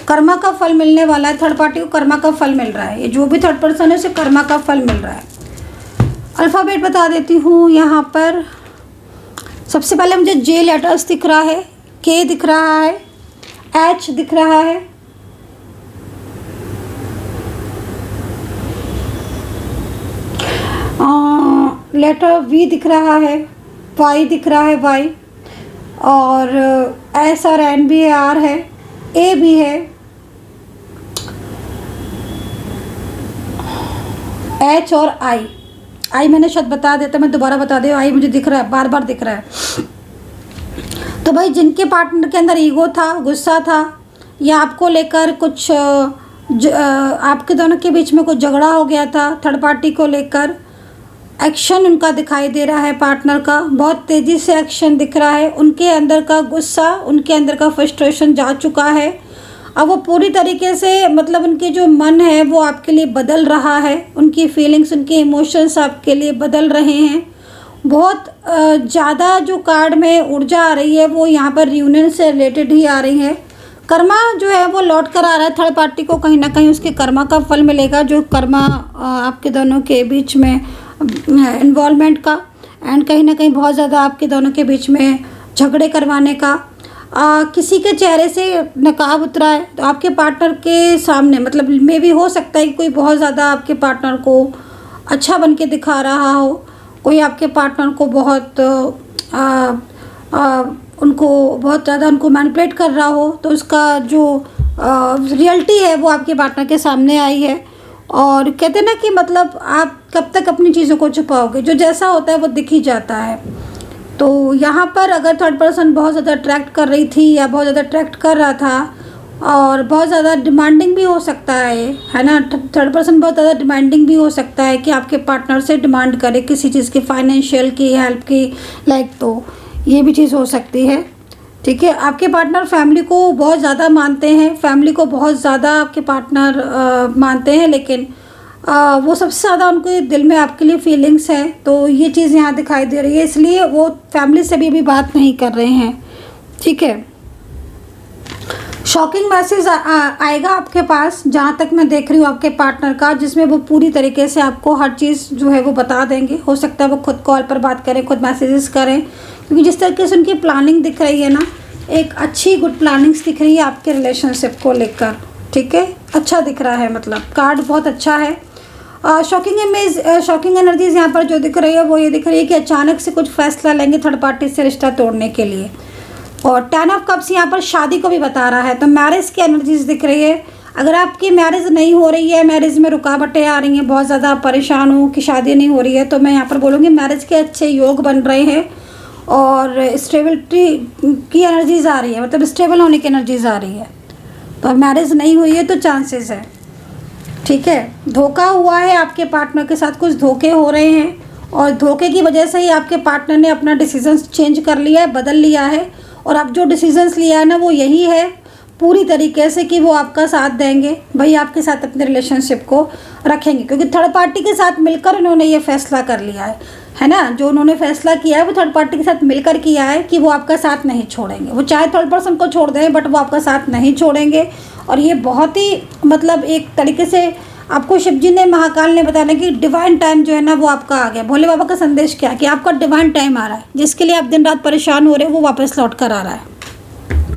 कर्मा का फल मिलने वाला है, थर्ड पार्टी को कर्मा का फल मिल रहा है। ये जो भी थर्ड पर्सन है उसे कर्मा का फल मिल रहा है। अल्फ़ाबेट बता देती हूँ। यहाँ पर सबसे पहले मुझे जे लेटर्स दिख रहा है, के दिख रहा है, एच दिख रहा है, लेटर वी दिख रहा है, वाई दिख रहा है, वाई, और एस और एन भी है, आर है, ए भी है, एच और आई। आई मैंने शायद बता देता, मैं दोबारा बता दूँ। आई मुझे दिख रहा है, बार बार दिख रहा है। तो भाई जिनके पार्टनर के अंदर ईगो था, गुस्सा था, या आपको लेकर कुछ आपके दोनों के बीच में कुछ झगड़ा हो गया था, थर्ड पार्टी को लेकर एक्शन उनका दिखाई दे रहा है, पार्टनर का बहुत तेज़ी से एक्शन दिख रहा है। उनके अंदर का गुस्सा, उनके अंदर का फ्रस्ट्रेशन जा चुका है। अब वो पूरी तरीके से मतलब उनके जो मन है वो आपके लिए बदल रहा है, उनकी फीलिंग्स, उनके इमोशंस आपके लिए बदल रहे हैं। बहुत ज़्यादा जो कार्ड में ऊर्जा आ रही है वो यहाँ पर रियूनियन से रिलेटेड ही आ रही है। कर्मा जो है वो लौट कर आ रहा है थर्ड पार्टी को, कहीं ना कहीं उसके कर्मा का फल मिलेगा, जो कर्मा आपके दोनों के बीच में इन्वॉल्वमेंट का, एंड कहीं ना कहीं बहुत ज़्यादा आपके दोनों के बीच में झगड़े करवाने का। किसी के चेहरे से नकाब उतरा है, तो आपके पार्टनर के सामने मतलब मे भी हो सकता है कि कोई बहुत ज़्यादा आपके पार्टनर को अच्छा बन के दिखा रहा हो, कोई आपके पार्टनर को बहुत उनको बहुत ज़्यादा उनको मैनिपुलेट कर रहा हो, तो उसका जो रियलिटी है वो आपके पार्टनर के सामने आई है। और कहते हैं ना कि मतलब आप कब तक अपनी चीज़ों को छुपाओगे, जो जैसा होता है वो दिख ही जाता है। तो यहाँ पर अगर थर्ड पर्सन बहुत ज़्यादा अट्रैक्ट कर रही थी या बहुत ज़्यादा अट्रैक्ट कर रहा था, और बहुत ज़्यादा डिमांडिंग भी हो सकता है ना, थर्ड पर्सन बहुत ज़्यादा डिमांडिंग भी हो सकता है कि आपके पार्टनर से डिमांड करे किसी चीज़ की, फाइनेंशियल की, हेल्प की, लाइक, तो ये भी चीज़ हो सकती है। ठीक है, आपके पार्टनर फैमिली को बहुत ज़्यादा मानते हैं, फैमिली को बहुत ज़्यादा आपके पार्टनर मानते हैं, लेकिन वो सबसे ज़्यादा उनके दिल में आपके लिए फीलिंग्स है। तो ये चीज़ यहाँ दिखाई दे रही है, इसलिए वो फैमिली से भी अभी बात नहीं कर रहे हैं। ठीक है, शॉकिंग मैसेज आएगा आपके पास, जहाँ तक मैं देख रही हूँ आपके पार्टनर का, जिसमें वो पूरी तरीके से आपको हर चीज़ जो है वो बता देंगे। हो सकता है वो खुद कॉल पर बात करें, खुद मैसेजेस करें, क्योंकि जिस तरीके से उनकी प्लानिंग दिख रही है ना, एक अच्छी गुड प्लानिंग्स दिख रही है आपके रिलेशनशिप को लेकर। ठीक है, अच्छा दिख रहा है, मतलब कार्ड बहुत अच्छा है। शॉकिंग इमेज, शॉकिंग एनर्जीज यहाँ पर जो दिख रही है वो ये दिख रही है कि अचानक से कुछ फैसला लेंगे थर्ड पार्टी से रिश्ता तोड़ने के लिए। और 10 ऑफ कप्स यहाँ पर शादी को भी बता रहा है, तो मैरिज की एनर्जीज दिख रही है। अगर आपकी मैरिज नहीं हो रही है, मैरिज में रुकावटें आ रही हैं, बहुत ज़्यादा आप परेशान हो कि शादी नहीं हो रही है, तो मैं यहाँ पर बोलूँगी मैरिज के अच्छे योग बन रहे हैं और स्टेबिलिटी की एनर्जीज आ रही है, मतलब स्टेबल होने की एनर्जीज आ रही है। तो मैरिज नहीं हुई है तो चांसेस है। ठीक है, धोखा हुआ है आपके पार्टनर के साथ, कुछ धोखे हो रहे हैं, और धोखे की वजह से ही आपके पार्टनर ने अपना डिसीजन चेंज कर लिया है, बदल लिया है। और अब जो डिसीजंस लिया है ना वो यही है पूरी तरीके से कि वो आपका साथ देंगे, भाई आपके साथ अपने रिलेशनशिप को रखेंगे, क्योंकि थर्ड पार्टी के साथ मिलकर उन्होंने ये फैसला कर लिया है ना। जो उन्होंने फैसला किया है वो थर्ड पार्टी के साथ मिलकर किया है कि वो आपका साथ नहीं छोड़ेंगे। वो चाहे थर्ड पर्सन को छोड़ दें, बट वो आपका साथ नहीं छोड़ेंगे। और ये बहुत ही मतलब एक तरीके से आपको शिव जी ने, महाकाल ने बताया कि डिवाइन टाइम जो है ना वो आपका आ गया। भोले बाबा का संदेश क्या है कि आपका डिवाइन टाइम आ रहा है, जिसके लिए आप दिन रात परेशान हो रहे हो वो वापस लौट कर आ रहा है।